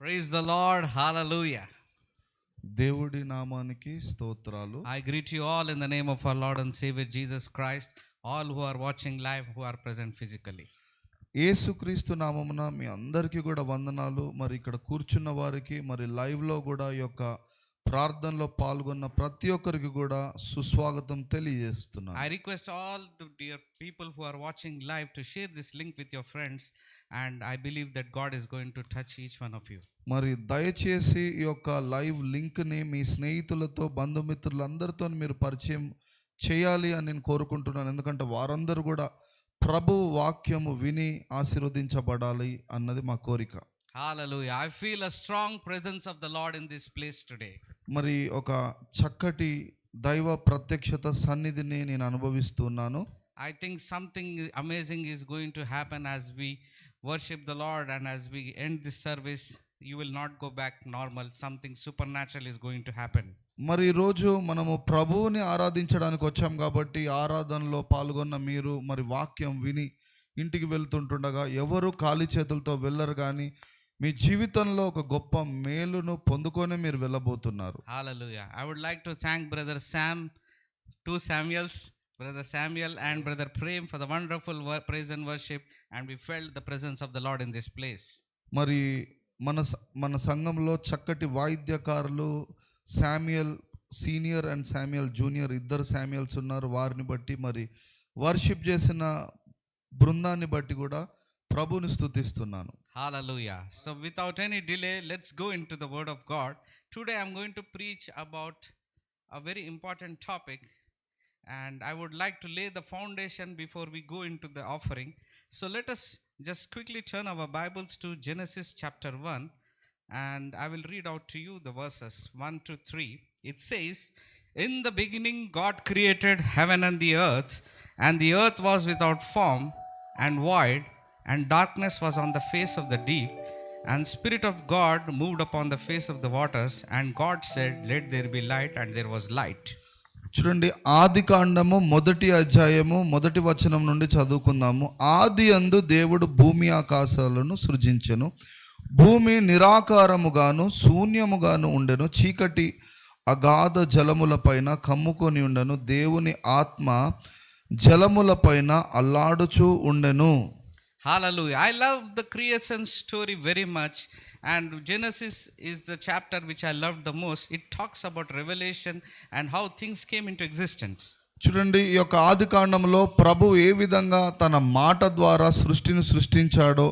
Praise the Lord. Hallelujah. దేవుడి నామానికి స్తోత్రాలు. I greet you all in the name of our Lord and Savior Jesus Christ, all who are watching live, who are present physically. యేసుక్రీస్తు నామమున మీ అందరికీ కూడా వందనాలు. మరి ఇక్కడ కూర్చున్న వారికి, మరి లైవ్లో కూడా ఈ యొక్క ప్రార్థనలో పాల్గొన్న ప్రతి ఒక్కరికి కూడా సుస్వాగతం తెలియజేస్తున్నాను. I request all the dear people who are watching live to share this link with your friends, and I believe that God is going to touch each one of you. మరి దయచేసి ఈ యొక్క లైవ్ లింక్ని మీ స్నేహితులతో, బంధుమిత్రులందరితో మీరు పరిచయం చేయాలి అని నేను కోరుకుంటున్నాను. ఎందుకంటే వారందరూ కూడా ప్రభు వాక్యము విని ఆశీర్వదించబడాలి అన్నది మా కోరిక. Hallelujah. I feel a strong presence of the Lord in this place today. మరి ఒక చక్కటి దైవ ప్రత్యక్షత సన్నిధిని నేను అనుభవిస్తున్నాను. I think something amazing is going to happen as we worship the Lord, and as we end this service, you will not go back normal. Something supernatural is going to happen. మరి ఈరోజు మనము ప్రభువుని ఆరాధించడానికి వచ్చాం కాబట్టి ఆరాధనలో పాల్గొన్న మీరు మరి వాక్యం విని ఇంటికి వెళ్తుంటుండగా ఎవరు ఖాళీ చేతులతో వెళ్ళరు, కానీ మీ జీవితంలో ఒక గొప్ప మేలును పొందుకొని మీరు వెళ్ళబోతున్నారు. Hallelujah. I would like to thank Brother Sam, two Samuels, Brother Samuel and Brother Prem for the wonderful praise and worship, and we felt the presence of the Lord in this place. మరి మన సంఘంలో చక్కటి వాయిద్యకారులు Samuel senior and Samuel junior, ఇద్దరు Samuels ఉన్నారు. వారిని బట్టి మరి వర్షిప్ చేసిన బృందాన్ని బట్టి కూడా ప్రభుని స్తుతిస్తున్నాను. Hallelujah. So without any delay, let's go into the word of God. Today I'm going to preach about a very important topic, and I would like to lay the foundation before we go into the offering. So let us just quickly turn our Bibles to Genesis chapter 1, and I will read out to you the verses 1 to 3. It says, "In the beginning God created heaven and the earth was without form and void, and darkness was on the face of the deep, and Spirit of God moved upon the face of the waters, and God said, let there be light, and there was light." చూడండి, ఆది కాండము 1వ అధ్యాయము 1వ వచనం నుండి చదువుకుందాము. ఆది యందు దేవుడు భూమి ఆకాశాలను సృజించెను. భూమి నిరాకారముగాను శూన్యముగాను ఉండెను. చీకటి అగాధ జలములపైన కమ్ముకొని ఉండెను. దేవుని ఆత్మ జలములపైన అల్లాడుచూ ఉండెను. Hallelujah. I love the creation story very much, and Genesis is the chapter which I loved the most. It talks about revelation and how things came into existence. చూడండి, ఈ యొక్క ఆది కాండంలో ప్రభు ఏ విధంగా తన మాట ద్వారా సృష్టిని సృష్టించాడో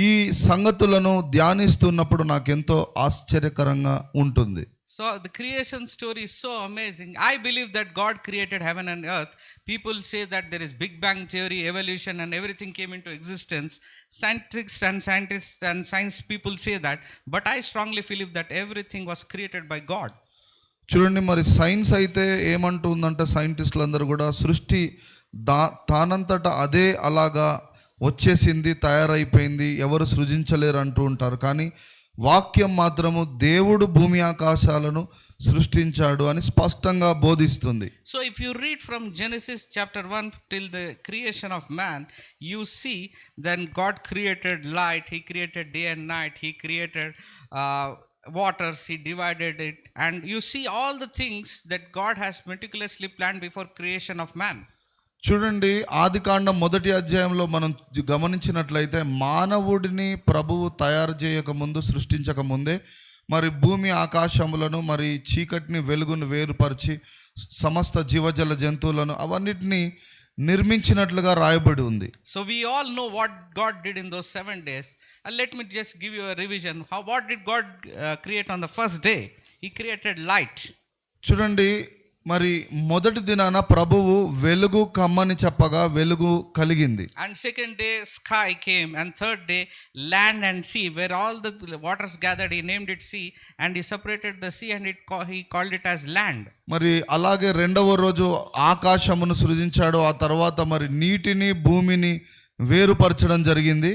ఈ సంగతులను ధ్యానిస్తున్నప్పుడు నాకెంతో ఆశ్చర్యకరంగా ఉంటుంది. So the creation story is so amazing. I believe that God created heaven and earth. People say that there is Big Bang theory, evolution, and everything came into existence. Scientists and science people say that, but I strongly believe that everything was created by God. చూడండి, మరి science అయితే ఏమంటుందంటే సైంటిస్టులు అందరూ కూడా సృష్టి తానంతటా అదే అలాగా వచ్చేసింది, తయారైపోయింది, ఎవరు సృజించలేరు అంటూ ఉంటారు. కానీ వాక్యం మాత్రము దేవుడు భూమి ఆకాశాలను సృష్టించాడు అని స్పష్టంగా బోధిస్తుంది. So if you read from Genesis chapter 1 till the creation of man, you see then God created light, he created day and night, he created waters, he divided it, and you see all the things that God has meticulously planned before creation of man. చూడండి, ఆది కాండం 1వ అధ్యాయంలో మనం గమనించినట్లయితే మానవుడిని ప్రభువు తయారు చేయక ముందు, సృష్టించక ముందే మరి భూమి ఆకాశములను, మరి చీకటిని వెలుగును వేరుపరిచి సమస్త జీవజల జంతువులను అవన్నిటిని నిర్మించినట్లుగా రాయబడి ఉంది. So we all know what God did in those 7 days. And let me just give you a revision. What did God create on the first day? He created light. చూడండి, మరి మొదటి దినాన ప్రభువు వెలుగు కమ్మని చెప్పగా వెలుగు కలిగింది. And second day sky came, and third day land and sea, where all the waters gathered. He named it sea, and he separated the sea, and he called it as land. మరి అలాగే రెండవ రోజు ఆకాశమును సృజించాడు. ఆ తర్వాత మరి నీటిని భూమిని వేరుపరచడం జరిగింది.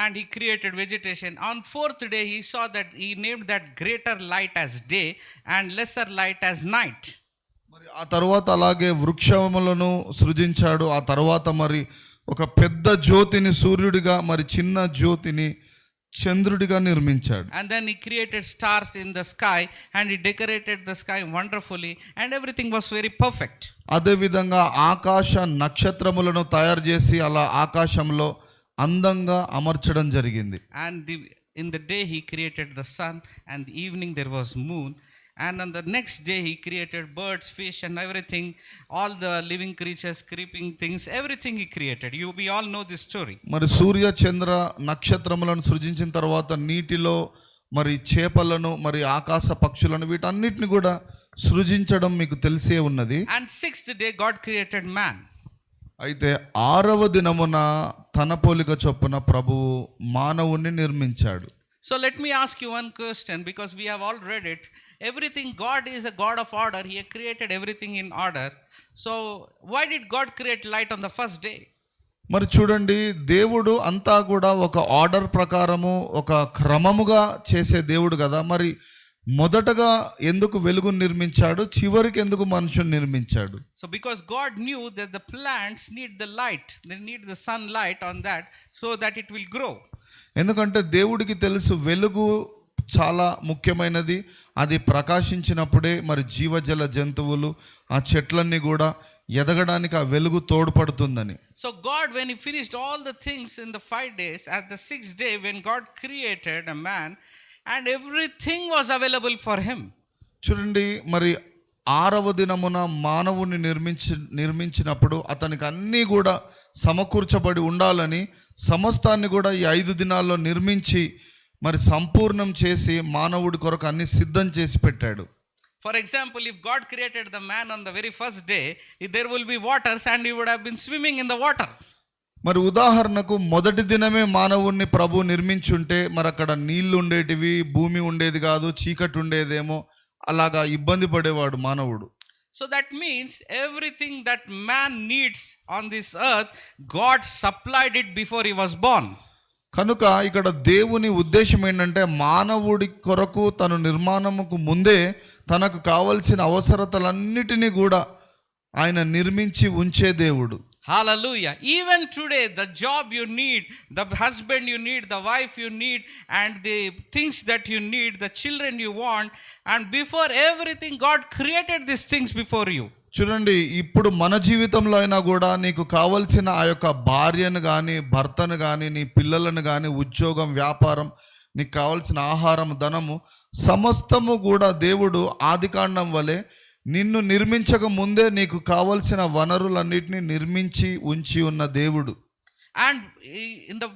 And he created vegetation. On fourth day he saw that he named that greater light as day and lesser light as night. మరి ఆ తర్వాత అలాగే వృక్షములను సృజించాడు. ఆ తర్వాత మరి ఒక పెద్ద జ్యోతిని సూర్యుడిగా, మరి చిన్న జ్యోతిని చంద్రుడిగా నిర్మించాడు. And then he created stars in the sky and he decorated the sky wonderfully and everything was very perfect. అదే విధంగా ఆకాశ నక్షత్రములను తయారు చేసి అలా ఆకాశంలో అందంగా అమర్చడం జరిగింది. And in the day he created the sun and the evening there was moon. And on the next day he created birds, fish and everything, all the living creatures, creeping things, everything he created. We all know this story. మరి సూర్య చంద్ర నక్షత్రములను సృజించిన తర్వాత నీటిలో మరి చేపలను మరి ఆకాశ పక్షులను వీటన్నిటిని కూడా సృజించడం మీకు తెలిసే ఉన్నది. And sixth day God created man. అయితే 6వ దినమున తన పోలిక చొప్పున ప్రభువు మానవుణ్ణి నిర్మించాడు. So let me ask you one question, because we have all read it. Everything, God is a God of order. He created everything in order. So why did God create light on the first day? మరి చూడండి, దేవుడు అంతా కూడా ఒక order ప్రకారము ఒక క్రమముగా చేసే దేవుడు కదా. మరి మొదటగా ఎందుకు వెలుగును నిర్మించాడు, చివరికి ఎందుకు మనుషుని నిర్మించాడు? So because God knew that the plants need the light, they need the sunlight on that so that it will grow. ఎందుకంటే దేవుడికి తెలుసు వెలుగు చాలా ముఖ్యమైనది. అది ప్రకాశించినప్పుడే మరి జీవజల జంతువులు ఆ చెట్లన్నీ కూడా ఎదగడానికి ఆ వెలుగు తోడ్పడుతుందని. So God, when he finished all the things in the 5 days, at the 6th day when God created a man and everything was available for him. చూడండి, మరి 6వ దినమున మానవుని నిర్మించినప్పుడు అతనికి అన్నీ కూడా సమకూర్చబడి ఉండాలని సమస్తాన్ని కూడా ఈ 5 దినాల్లో నిర్మించి మరి సంపూర్ణం చేసి మానవుడి కొరకు అన్ని సిద్ధం చేసి పెట్టాడు. For example, if God created the man on the very first day, there will be waters and he would have been swimming in the water. మరి ఉదాహరణకు మొదటి దినమే మానవుణ్ణి ప్రభు నిర్మించుంటే మరి అక్కడ నీళ్లు ఉండేటివి, భూమి ఉండేది కాదు, చీకటి ఉండేదేమో, అలాగా ఇబ్బంది పడేవాడు మానవుడు. So that means everything that man needs on this earth, God supplied it before he was born. కనుక ఇక్కడ దేవుని ఉద్దేశం ఏంటంటే మానవుడి కొరకు తను నిర్మాణముకు ముందే తనకు కావలసిన అవసరతలన్నిటినీ కూడా ఆయన నిర్మించి ఉంచే దేవుడు. Hallelujah. Even today, the job you need, the husband you need, the wife you need, and the things that you need, the children you want, and before everything, God created these things before you. చూడండి, ఇప్పుడు మన జీవితంలో అయినా కూడా నీకు కావలసిన ఆ యొక్క భార్యను కానీ, భర్తను కానీ, నీ పిల్లలను కానీ, ఉద్యోగం, వ్యాపారం, నీకు కావలసిన ఆహారం, ధనము సమస్తము కూడా దేవుడు ఆదికాండం వలె నిన్ను నిర్మించక ముందే నీకు కావలసిన వనరులన్నిటినీ నిర్మించి ఉంచి ఉన్న దేవుడు. And in the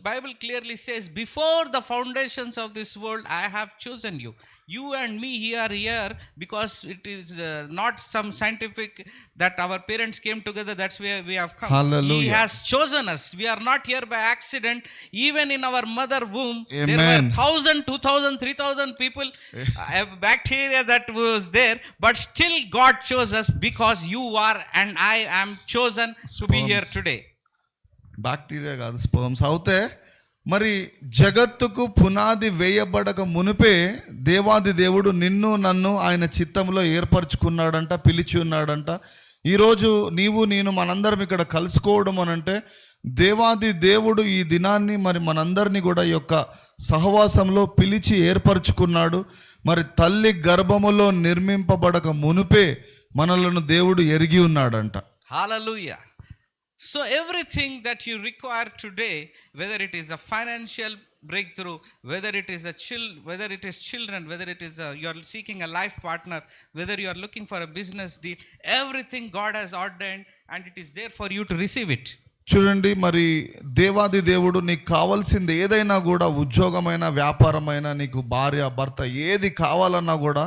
Bible clearly says, before the foundations of this world, I have chosen you. You and me are here because it is not some scientific that our parents came together, that's where we have come. Hallelujah. He has chosen us. We are not here by accident. Even in our mother womb, Amen. there were 1,000, 2,000, 3,000 people, bacteria that was there, but still God chose us because you are and I am chosen to be here today. Bacteria కాదు, sperms. అవుతే మరి జగత్తుకు పునాది వేయబడక మునిపే దేవాది దేవుడు నిన్ను నన్ను ఆయన చిత్తంలో ఏర్పరచుకున్నాడంట, పిలిచి ఉన్నాడంట. ఈరోజు నీవు నేను మనందరం ఇక్కడ కలుసుకోవడం అనంటే దేవాది దేవుడు ఈ దినాన్ని మరి మనందరినీ కూడా ఈ యొక్క సహవాసంలో పిలిచి ఏర్పరచుకున్నాడు. మరి తల్లి గర్భములో నిర్మింపబడక మునిపే మనలను దేవుడు ఎరిగి ఉన్నాడంట. Hallelujah. So everything that you require today, whether it is a financial breakthrough, whether it is whether it is children, whether it is you are seeking a life partner, whether you are looking for a business deal, everything God has ordained and it is there for you to receive it. చూడండి, మరి దేవాది దేవుడు నీకు కావాల్సింది ఏదైనా కూడా, ఉద్యోగమైన, వ్యాపారమైన, నీకు భార్య, భర్త ఏది కావాలన్నా కూడా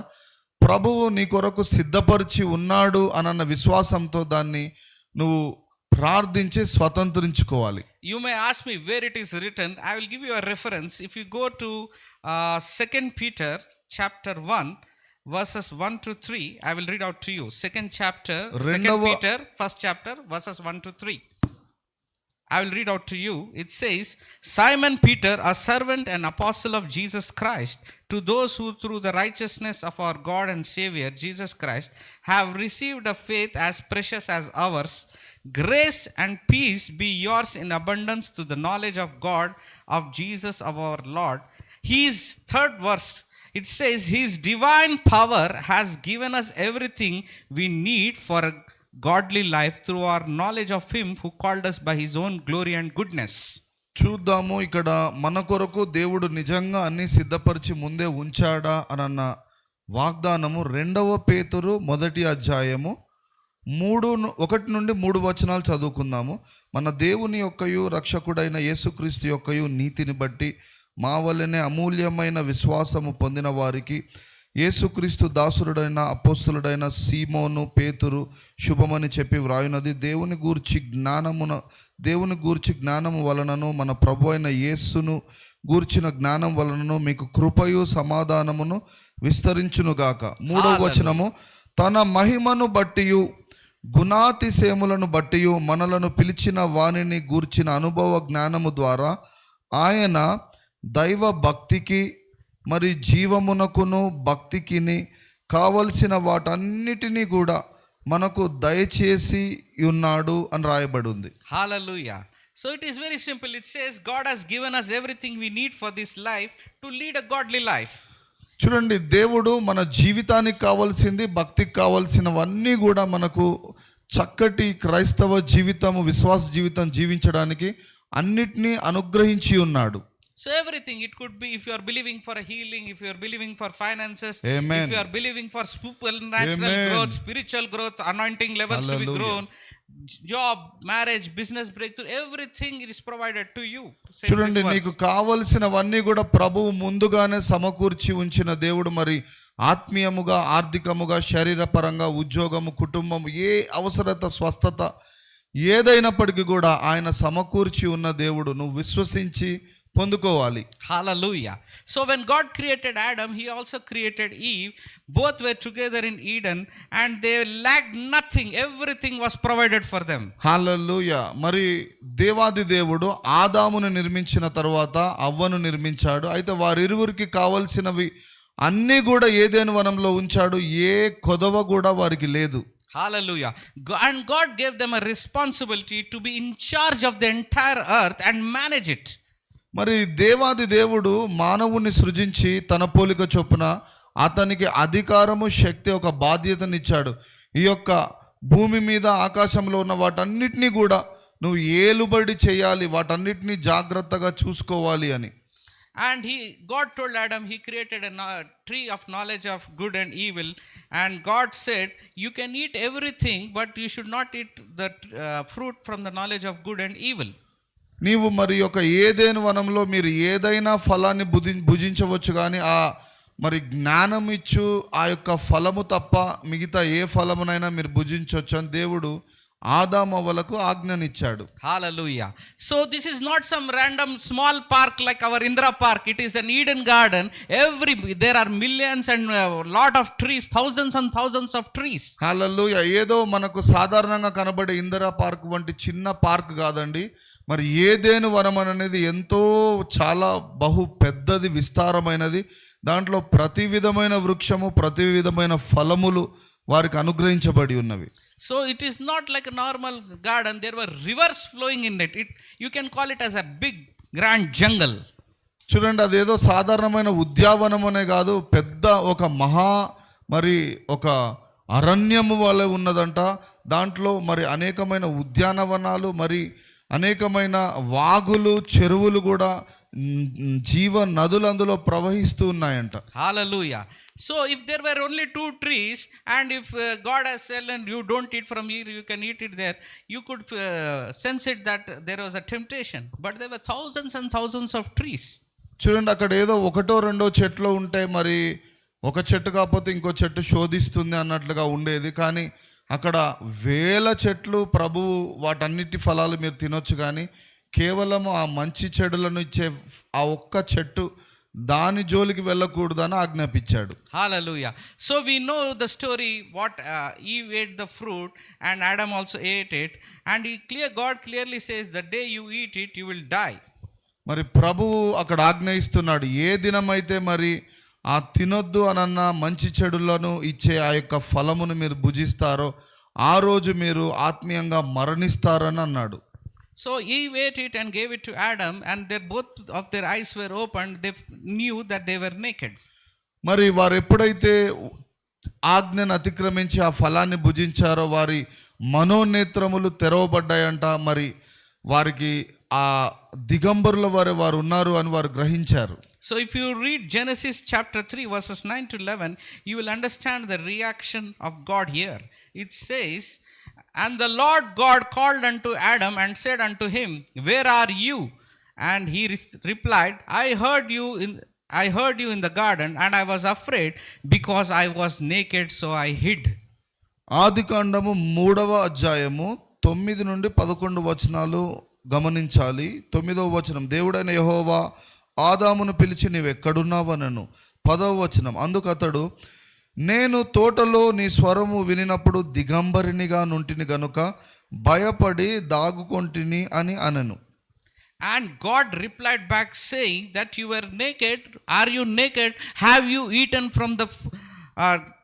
ప్రభువు నీ కొరకు సిద్ధపరిచి ఉన్నాడు అన్న విశ్వాసంతో దాన్ని నువ్వు ప్రార్థించి స్వతంత్రించుకోవాలి. You may ask me where it is written. I will give you a reference. If you go to 2 Peter chapter 1 verses 1 to 3, I will read out to you. 2 Peter first chapter verses 1 to 3. I will read out to you. It says, Simon Peter, a servant and apostle of Jesus Christ, to those who through the righteousness of our God and Savior Jesus Christ have received a faith as precious as ours, Grace and peace be yours in abundance to the knowledge of God, of Jesus our Lord. His third verse, it says, His divine power has given us everything we need for a godly life through our knowledge of Him who called us by His own glory and goodness. చూద్దాము ఇక్కడ మన కొరకు దేవుడు నిజంగా అన్ని సిద్ధపరిచి ముందే ఉంచాడా అనన్న వాగ్దానము 2 పేతురు 1 అధ్యాయము 1 నుండి 3 వచనాలు చదువుకుందాము. మన దేవుని యొక్కయు రక్షకుడైన యేసుక్రీస్తు యొక్కయు నీతిని బట్టి మా వలనే అమూల్యమైన విశ్వాసము పొందిన వారికి యేసుక్రీస్తు దాసురుడైన అపోస్తులుడైన సీమోను పేతురు శుభమని చెప్పి వ్రాయునది, దేవుని గూర్చి జ్ఞానము వలనను మన ప్రభు అయిన యేసును గూర్చిన జ్ఞానం వలనను మీకు కృపయు సమాధానమును విస్తరించునుగాక. 3వ వచనము, తన మహిమను బట్టియు గుణాతిశయములను బట్టియు మనలను పిలిచిన వానిని గూర్చిన అనుభవ జ్ఞానము ద్వారా ఆయన దైవ భక్తికి మరి జీవమునకును భక్తికిని కావలసిన వాటన్నిటినీ కూడా మనకు దయచేసి ఉన్నాడు అని రాయబడి ఉంది. Hallelujah. So it is very simple. It says God has given us everything we need for this life to lead a godly life. చూడండి, దేవుడు మన జీవితానికి కావాల్సింది, భక్తికి కావాల్సినవన్నీ కూడా మనకు చక్కటి క్రైస్తవ జీవితము, విశ్వాస జీవితం జీవించడానికి అన్నిటినీ అనుగ్రహించి ఉన్నాడు. So everything, it could be if you are believing for a healing, if you are believing for finances, Amen. if you are believing for supernatural Amen. growth, spiritual growth, anointing levels to be Hallelujah. grown, job, marriage, business breakthrough, everything is provided to you. says చూడండి, this verse. నీకు కావలసినవన్నీ కూడా ప్రభువు ముందుగానే సమకూర్చి ఉంచిన దేవుడు. మరి ఆత్మీయముగా, ఆర్థికముగా, శరీరపరంగా, ఉద్యోగము, కుటుంబం, ఏ అవసరత, స్వస్థత ఏదైనప్పటికీ కూడా ఆయన సమకూర్చి ఉన్న దేవుడు. నువ్వు విశ్వసించి పొందుకోవాలి. Hallelujah. So when God created Adam, He also created Eve. Both were together in Eden and they lacked nothing. Everything was provided for them. హల్లెలూయా. మరి దేవాది దేవుడు ఆదామును నిర్మించిన తర్వాత అవ్వను నిర్మించాడు. అయితే వారిరువురికి కావలసినవి అన్నీ కూడా ఏదెను వనంలో ఉంచాడు. ఏ కొదవ కూడా వారికి లేదు. Hallelujah. And God gave them a responsibility to be in charge of the entire earth and manage it. మరి దేవాది దేవుడు మానవుని సృజించి తన పోలిక చొప్పున అతనికి అధికారము, శక్తి, ఒక బాధ్యతనిచ్చాడు. ఈ యొక్క భూమి మీద, ఆకాశంలో ఉన్న వాటన్నిటినీ కూడా నువ్వు ఏలుబడి చేయాలి, వాటన్నిటినీ జాగ్రత్తగా చూసుకోవాలి అని. And God told Adam, He created a tree of knowledge of good and evil. And God said, you can eat everything, but you should not eat the fruit from the knowledge of good and evil. నీవు మరి ఒక ఏదైనా వనంలో మీరు ఏదైనా ఫలాన్ని భుజించవచ్చు, కానీ ఆ మరి జ్ఞానం ఇచ్చు ఆ యొక్క ఫలము తప్ప మిగతా ఏ ఫలమునైనా మీరు భుజించవచ్చు అని దేవుడు ఆదామవ్వలకు ఆజ్ఞనిచ్చాడు. Hallelujah. So this is not some random small park like our Indra Park. It is an Eden garden. There are millions and lot of trees, thousands and thousands of trees. హల్లెలూయా. ఏదో మనకు సాధారణంగా కనబడే ఇందిరా పార్క్ వంటి చిన్న park కాదండి. మరి ఏదేను వనం అనేది ఎంతో చాలా బహు పెద్దది, విస్తారమైనది. దాంట్లో ప్రతి విధమైన వృక్షము, ప్రతి విధమైన ఫలములు వారికి అనుగ్రహించబడి ఉన్నవి. So it is not like a normal garden. There were rivers flowing in it. You can call it as a big grand jungle. చూడండి, అదేదో సాధారణమైన ఉద్యానవనం అనే కాదు, పెద్ద ఒక మరి ఒక అరణ్యము వలె ఉన్నదంట. దాంట్లో మరి అనేకమైన ఉద్యానవనాలు, మరి అనేకమైన వాగులు, చెరువులు కూడా, జీవ నదులు అందులో ప్రవహిస్తూ ఉన్నాయంట. Hallelujah. So if there were only 2 trees and if God has said and you don't eat from here, you can eat it there, you could sense it that there was a temptation. But there were thousands and thousands of trees. చూడండి, అక్కడ ఏదో ఒకటో రెండో చెట్లు ఉంటే మరి ఒక చెట్టు కాకపోతే ఇంకో చెట్టు శోధిస్తుంది అన్నట్లుగా ఉండేది. కానీ అక్కడ వేల చెట్లు, ప్రభువు వాటన్నిటి ఫలాలు మీరు తినొచ్చు, కానీ కేవలం ఆ మంచి చెడులను ఇచ్చే ఆ ఒక్క చెట్టు, దాని జోలికి వెళ్ళకూడదని ఆజ్ఞాపించాడు. Hallelujah. So we know the story what Eve ate the fruit and Adam also ate it, and God clearly says the day you eat it you will die. మరి ప్రభువు అక్కడ ఆజ్ఞయిస్తున్నాడు, ఏ దినమైతే మరి ఆ తినొద్దు అనన్న మంచి చెడులను ఇచ్చే ఆ యొక్క ఫలమును మీరు భుజిస్తారో ఆ రోజు మీరు ఆత్మీయంగా మరణిస్తారని అన్నాడు. So he ate it and gave it to Adam, and both of their eyes were opened. They knew that they were naked. మరి వారు ఎప్పుడైతే ఆజ్ఞను అతిక్రమించి ఆ ఫలాన్ని భుజించారో వారి మనోనేత్రములు తెరవబడ్డాయంట. మరి వారికి ఆ దిగంబరుల వారు ఉన్నారు అని వారు గ్రహించారు. So if you read Genesis chapter 3 verses 9 to 11, you will understand the reaction of God here. It says, "And the Lord God called unto Adam and said unto him, Where are you? And he replied, I heard you in the garden, and I was afraid because I was naked, so I hid." ఆదికాండము 3వ అధ్యాయము 9 నుండి 11 వచనాలు గమనించాలి. 9వ వచనం, దేవుడైన యెహోవా ఆదామును పిలిచి నీవెక్కడున్నావనెను. 10వ వచనం, అందుకు అతడు, నేను తోటలో నీ స్వరము వినినప్పుడు దిగంబరినిగా నుంటిని గనుక భయపడి దాగుకొంటిని అని అనెను. And God replied back saying that you were naked. Are you naked? Have you eaten from the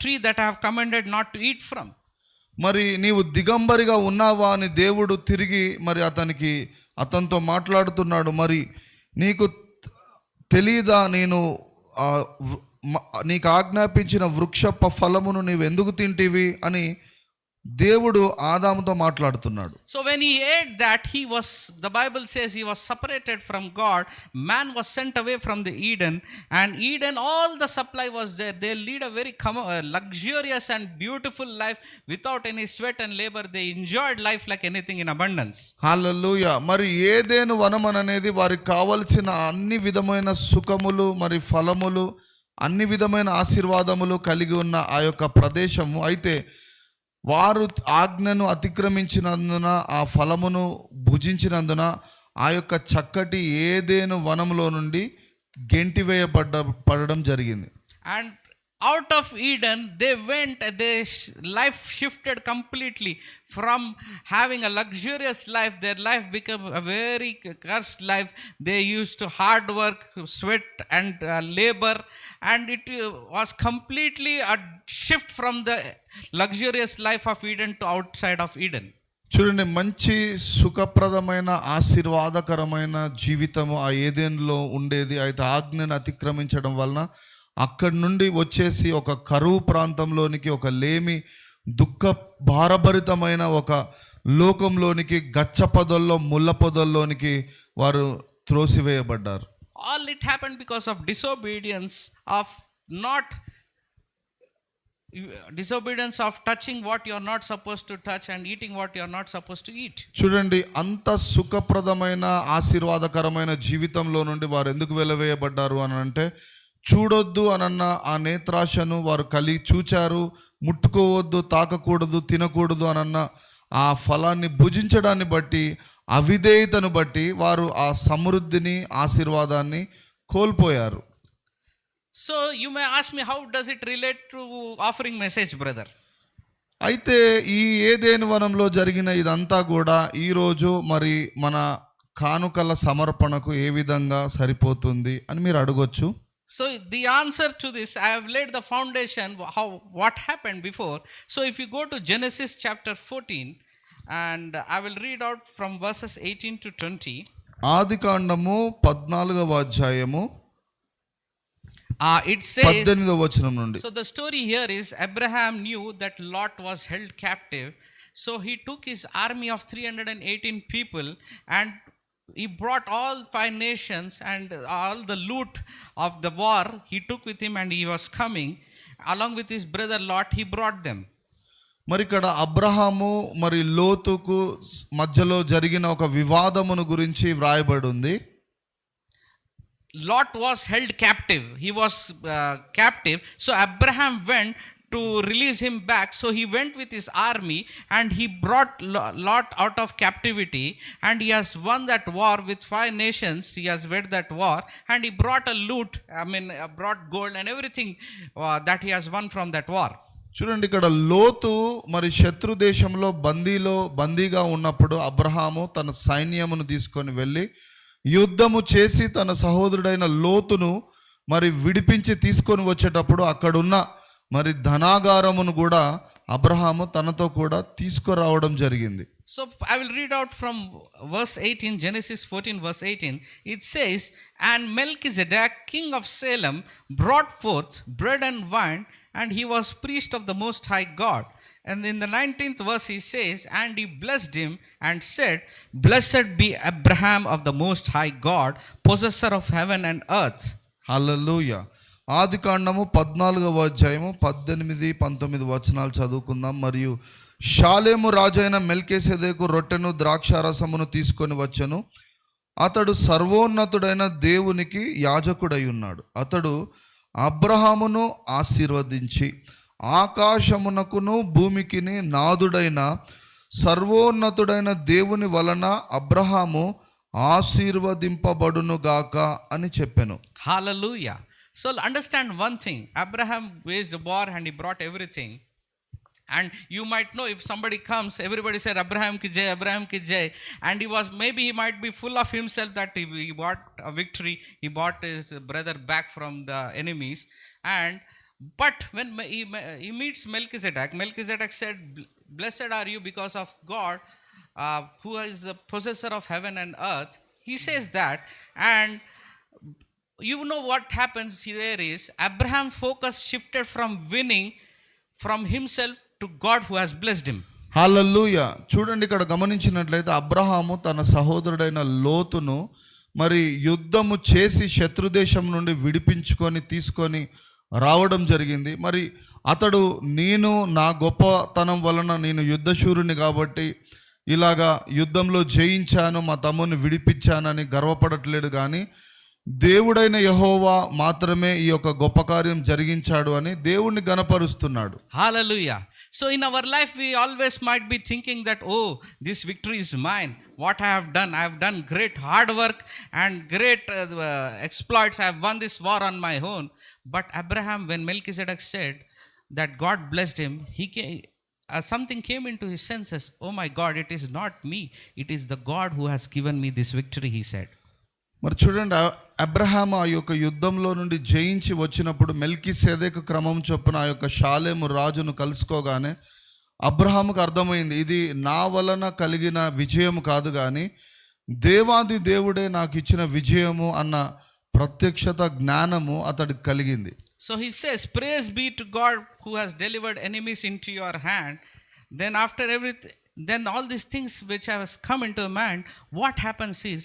tree that I have commanded not to eat from? మరి నీవు దిగంబరిగా ఉన్నావా అని దేవుడు తిరిగి మరి అతనితో మాట్లాడుతున్నాడు. మరి నీకు తెలీదా నేను నీకు ఆజ్ఞాపించిన వృక్ష ఫలమును నీవు ఎందుకు తింటివి అని దేవుడు ఆదాముతో మాట్లాడుతున్నాడు. So when he ate that, the Bible says he was separated from God. Man was sent away from the Eden, and Eden, all the supply was there. They lead a very luxurious and beautiful life without any sweat and labor. They enjoyed life like anything in abundance. హల్లెలూయా. మరి ఏదెను వనం అనేది వారికి కావలసిన అన్ని విధమైన సుఖములు మరి ఫలములు అన్ని విధమైన ఆశీర్వాదములు కలిగి ఉన్న ఆ యొక్క ప్రదేశము. అయితే వారు ఆజ్ఞను అతిక్రమించినందున ఆ ఫలమును భుజించినందున ఆ యొక్క చక్కటి ఏదెను వనంలో నుండి పడడం జరిగింది. And out of Eden they went, life shifted completely from having a luxurious life. Their life became a very cursed life. They used to hard work, sweat and labor, and it was completely a shift from the luxurious life of Eden to outside of Eden. చూడండి, మంచి సుఖప్రదమైన ఆశీర్వాదకరమైన జీవితము ఆ ఏదెనులో ఉండేది. అయితే ఆజ్ఞను అతిక్రమించడం వలన అక్కడి నుండి వచ్చేసి ఒక కరువు ప్రాంతంలోనికి, ఒక లేమి దుఃఖ భారభరితమైన ఒక లోకంలోనికి, గచ్చ పొదల్లో ముళ్ళ పొదల్లోనికి వారు త్రోసివేయబడ్డారు. All it happened because of disobedience of touching what you are not supposed to touch and eating what you are not supposed to eat. చూడండి, అంత సుఖప్రదమైన ఆశీర్వాదకరమైన జీవితంలో నుండి వారు ఎందుకు వెలవేయబడ్డారు అని అంటే, చూడొద్దు అనన్న ఆ నేత్రాశను వారు చూచారు. ముట్టుకోవద్దు, తాకకూడదు, తినకూడదు అనన్న ఆ ఫలాన్ని భుజించడాన్ని బట్టి, అవిధేయతను బట్టి వారు ఆ సమృద్ధిని ఆశీర్వాదాన్ని కోల్పోయారు. So you may ask me, how does it relate to offering message, brother? అయితే ఈ ఏదెను వనంలో జరిగిన ఇదంతా కూడా ఈరోజు మరి మన కానుకల సమర్పణకు ఏ విధంగా సరిపోతుంది అని మీరు అడగొచ్చు. So the answer to this, I have laid the foundation what happened before. So if you go to Genesis chapter 14, and I will read out from verses 18 to 20. ఆదికాండము 14వ అధ్యాయము it says 18వ వచనం నుండి. So the story here is, Abraham knew that Lot was held captive, so he took his army of 318 people and he brought all 5 nations and all the loot of the war he took with him, and he was coming along with his brother Lot. He brought them. మరి ఇక్కడ అబ్రహాము మరి లోతుకు మధ్యలో జరిగిన ఒక వివాదమును గురించి వ్రాయబడి ఉంది. Lot was held captive. He was captive. So Abraham went to release him back. So he went with his army and he brought Lot out of captivity, and he has won that war with 5 nations. He has won that war, and he brought a loot, brought gold and everything that he has won from that war. చూడండి, ఇక్కడ లోతు మరి శత్రు దేశంలో బందీగా ఉన్నప్పుడు అబ్రహాము తన సైన్యమును తీసుకొని వెళ్ళి యుద్ధము చేసి తన సహోదరుడైన లోతును మరి విడిపించి తీసుకొని వచ్చేటప్పుడు అక్కడున్న మరి ధనాగారమును కూడా అబ్రహాము తనతో కూడా తీసుకురావడం జరిగింది. So I will read out from verse 18, Genesis 14 verse 18. It says, and Melchizedek, king of Salem, brought forth bread and wine, and he was priest of the Most High God. And in the 19th verse he says, and he blessed him and said, blessed be Abraham of the Most High God, possessor of heaven and earth. హల్లెలూయా. ఆదికాండము 14వ అధ్యాయము 18, 19 వచనాలు చదువుకుందాం. మరియు షాలేము రాజైన మెల్కీసెదెకు రొట్టెను ద్రాక్షారసమును తీసుకొని వచ్చెను. అతడు సర్వోన్నతుడైన దేవునికి యాజకుడై ఉన్నాడు. అతడు అబ్రహామును ఆశీర్వదించి ఆకాశమునకును భూమికిని నాదుడైన సర్వోన్నతుడైన దేవుని వలన అబ్రహాము ఆశీర్వదింపబడునుగాక అని చెప్పెను. Hallelujah. So understand one thing. Abraham waged a war and he brought everything. And you might know, if somebody comes, everybody said Abraham ki jai, Abraham ki jai. And maybe he might be full of himself that he bought a victory, he bought his brother back from the enemies. But when he meets Melchizedek, Melchizedek said, blessed are you because of God, who is the possessor of heaven and earth. He says that, and you know what happens there is, Abraham's focus shifted from winning from himself to God who has blessed him. హల్లెలూయా. చూడండి, ఇక్కడ గమనించినట్లయితే అబ్రహాము తన సహోదరుడైన లోతును మరి యుద్ధము చేసి శత్రుదేశం నుండి విడిపించుకొని తీసుకొని రావడం జరిగింది. మరి అతడు నేను నా గొప్పతనం వలన నేను యుద్ధశూరుని కాబట్టి ఇలాగా యుద్ధంలో జయించాను, మా తమ్ముని విడిపించానని గర్వపడట్లేడు, కానీ దేవుడైన యెహోవా మాత్రమే ఈ యొక్క గొప్ప కార్యం జరిగించాడు అని దేవుణ్ణి గణపరుస్తున్నాడు. Hallelujah. So in our life we always might be thinking that, oh, this victory is mine. What I have done great hard work and great exploits. I have won this war on my own. But Abraham, when Melchizedek said that God blessed him, something came into his senses. Oh my God, it is not me. It is the God who has given me this victory, he said. మరి చూడండి, అబ్రహాము ఆ యొక్క యుద్ధంలో నుండి జయించి వచ్చినప్పుడు మెల్కీసెదెకు క్రమం చొప్పున ఆ యొక్క షాలేము రాజును కలుసుకోగానే అబ్రహాముకు అర్థమైంది, ఇది నా వలన కలిగిన విజయము కాదు, కానీ దేవాది దేవుడే నాకు ఇచ్చిన విజయము అన్న ప్రత్యక్షత జ్ఞానము అతడికి కలిగింది. So he says, praise be to God who has delivered enemies into your hand. Then after everything, then all these things which have come into a man, what happens is,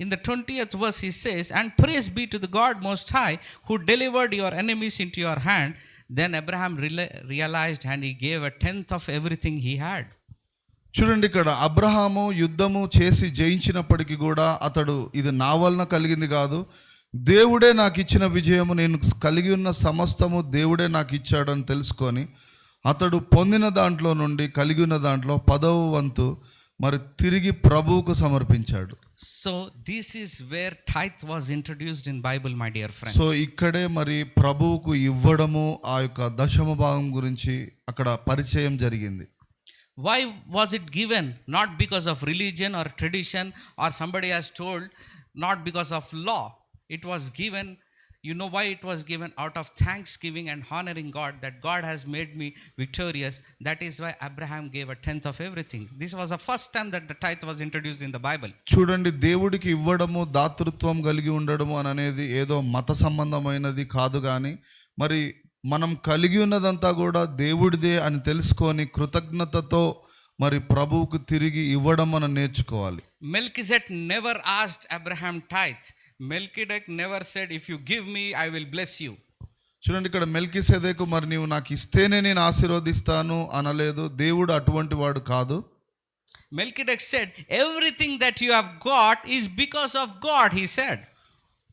in the 20th verse he says, and praise be to the God most high who delivered your enemies into your hand. Then Abraham realized and he gave a tenth of everything he had. చూడండి, ఇక్కడ అబ్రహాము యుద్ధము చేసి జయించినప్పటికీ కూడా అతడు ఇది నా వలన కలిగింది కాదు, దేవుడే నాకు ఇచ్చిన విజయము, నేను కలిగి ఉన్న సమస్తము దేవుడే నాకు ఇచ్చాడని తెలుసుకొని అతడు పొందిన దాంట్లో నుండి కలిగి ఉన్న దాంట్లో 10వ వంతు మరి తిరిగి ప్రభువుకు సమర్పించాడు. So this is where tithe was introduced in Bible, my dear friends. So ఇక్కడే మరి ప్రభువుకు ఇవ్వడము, ఆ యొక్క దశమ భాగం గురించి అక్కడ పరిచయం జరిగింది. Why was it given? Not because of religion or tradition or somebody has told, not because of law. It was given, you know why it was given? Out of thanksgiving and honoring God, that God has made me victorious. That is why Abraham gave a tenth of everything. This was the first time that the tithe was introduced in the Bible. చూడండి, దేవుడికి ఇవ్వడము, దాతృత్వం కలిగి ఉండడము అనేది ఏదో మత సంబంధమైనది కాదు, కానీ మరి మనం కలిగి ఉన్నదంతా కూడా దేవుడిదే అని తెలుసుకొని కృతజ్ఞతతో మరి ప్రభువుకు తిరిగి ఇవ్వడం మనం నేర్చుకోవాలి. Melchizedek never asked Abraham tithe. Melchizedek never said, if you give me, I will bless you. చూడండి, ఇక్కడ మెల్కీసెదెకు మరి నీవు నాకు ఇస్తేనే నేను ఆశీర్వదిస్తాను అనలేదు. దేవుడు అటువంటి వాడు కాదు. Melchizedek said, everything that you have got is because of God, he said.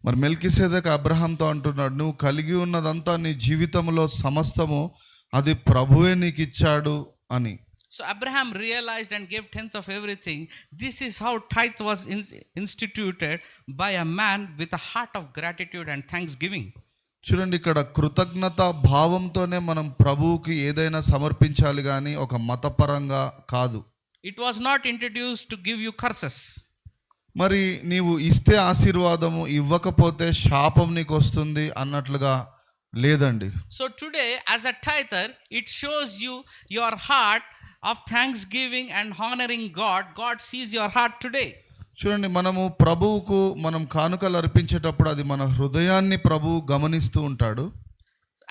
మరి మెల్కీసెదెకు అబ్రహాంతో అంటున్నాడు, నువ్వు కలిగి ఉన్నదంతా నీ జీవితంలో సమస్తము అది ప్రభువే నీకు ఇచ్చాడు అని. So Abraham realized and gave tenth of everything. This is how tithe was instituted by a man with a heart of gratitude and thanksgiving. చూడండి, ఇక్కడ కృతజ్ఞత భావంతోనే మనం ప్రభువుకి ఏదైనా సమర్పించాలి, కానీ ఒక మతపరంగా కాదు. It was not introduced to give you curses. మరి నీవు ఇస్తే ఆశీర్వాదము, ఇవ్వకపోతే శాపం నీకు వస్తుంది అన్నట్లుగా లేదండి. So today, as a tither, it shows you your heart of thanksgiving and honoring God. God sees your heart today. చూడండి, మనము ప్రభువుకు మనం కానుకలు అర్పించేటప్పుడు అది మన హృదయాన్ని ప్రభువు గమనిస్తూ ఉంటాడు.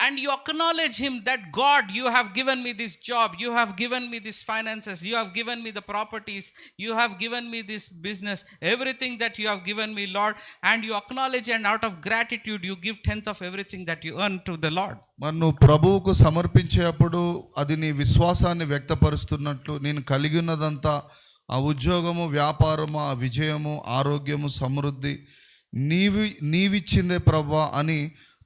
And you acknowledge him that God, you have given me this job, you have given me these finances, you have given me the properties, you have given me this business, everything that you have given me, Lord. And you acknowledge, and out of gratitude you give 10th of everything that you earn to the Lord. మరి నువ్వు ప్రభువుకు సమర్పించేటప్పుడు అది నీ విశ్వాసాన్ని వ్యక్తపరుస్తున్నట్లు, నేను కలిగి ఉన్నదంతా ఆ ఉద్యోగము, వ్యాపారము, ఆ విజయము, ఆరోగ్యము, సమృద్ధి నీవిచ్చిందే ప్రభా అని